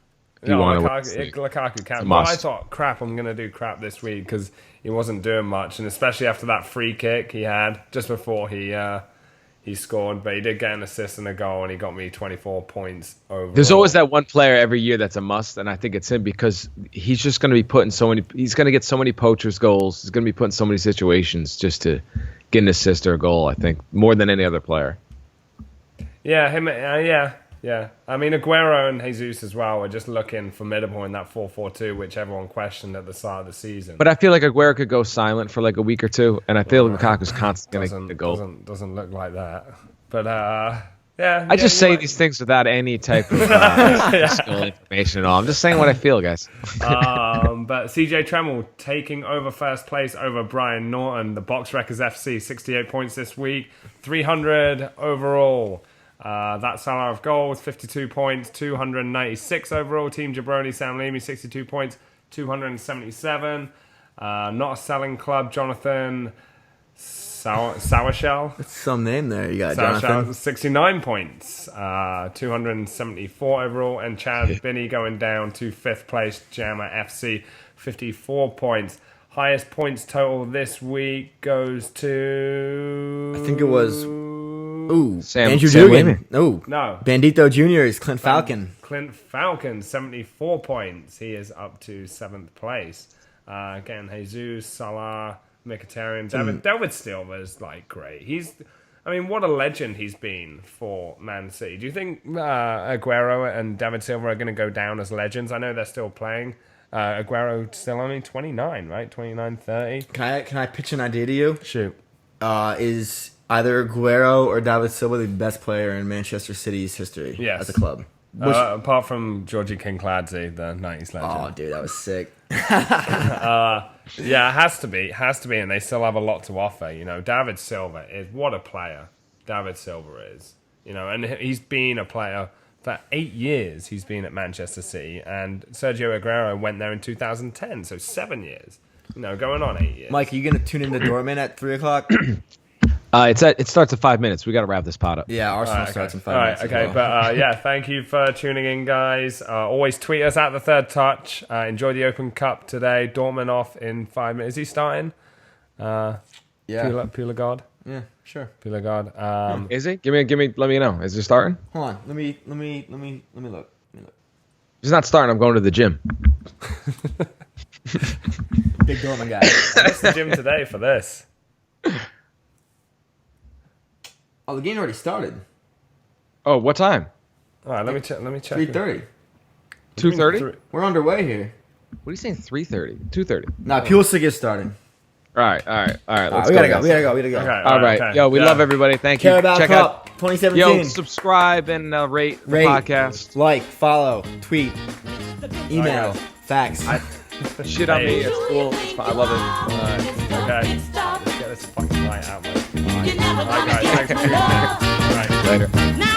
Lukaku captain. Well, I thought, crap, I'm going to do crap this week because he wasn't doing much, and especially after that free kick he had just before he scored, but he did get an assist and a goal, and he got me 24 points overall. There's always that one player every year that's a must, and I think it's him because he's just going to be putting he's going to get so many poachers goals. He's going to be put in so many situations just to get an assist or a goal, I think, more than any other player. Yeah, him. Yeah. I mean, Aguero and Jesus as well are just looking formidable in that 4-4-2, which everyone questioned at the start of the season. But I feel like Aguero could go silent for like a week or two, and I feel like Lukaku's constantly going to get the goal. Doesn't look like that. But I just say these things without any type of skill information at all. I'm just saying what I feel, guys. But CJ Tremel taking over first place over Brian Norton. The box records FC 68 points this week, 300 overall. That's Salah of goals, 52 points, 296 overall. Team Jabroni, Sam Leamy, 62 points, 277. Not a selling club, Jonathan Sourshell. That's some name there. You got Sourshell, Jonathan. 69 points, 274 overall. And Chad Binney going down to 5th place, Jammer FC, 54 points. Highest points total this week goes to... I think it was... Ooh, Andrew Sam Dugan. Leamy. No. No. Bandito Jr. is Clint Falcon. Clint Falcon, 74 points. He is up to 7th place. Again, Jesus, Salah, Mkhitaryan, David Silva's like great. What a legend he's been for Man City. Do you think Aguero and David Silva are going to go down as legends? I know they're still playing. Aguero still only 29, right? 29, 30. Can I pitch an idea to you? Shoot. Is either Aguero or David Silva the best player in Manchester City's history as a club? Apart from Georgie Kincladze, the 90s legend. Oh, dude, that was sick. Yeah, it has to be. It has to be, and they still have a lot to offer. David Silva is what a player. David Silva is. And he's been a player for 8 years. He's been at Manchester City, and Sergio Aguero went there in 2010, so 7 years. Going on 8 years. Mike, are you going to tune into Dortmund at 3 o'clock? It starts at 5 minutes. We got to wrap this pot up. Yeah, Arsenal starts in 5 minutes. Okay, but thank you for tuning in, guys. Always tweet us at the Third Touch. Enjoy the Open Cup today. Dortmund off in 5 minutes. Is he starting? Yeah. Pulisic? Yeah, sure. Pulisic. Is he? Give me. Let me know. Is he starting? Hold on. Let me look. If he's not starting, I'm going to the gym. Big Dortmund guy. I missed the gym today for this. Oh, the game already started. Oh, what time? All right, let me check. 3:30. 2:30? We're underway here. What are you saying? 3:30? 2:30? Nah, Pulisic is starting. All right. Let's We go. gotta go. Okay, All right. okay. Yo, we love everybody. Thank you. Carabao Check Cup out. 2017. Yo, subscribe and rate the podcast. Like, follow, tweet, email, Okay. fax. Shit on me. It's cool. It's fun. I love it. Okay. Let's get this fucking light out, man. All right, guys. Thanks for tuning in. All right. Later. Now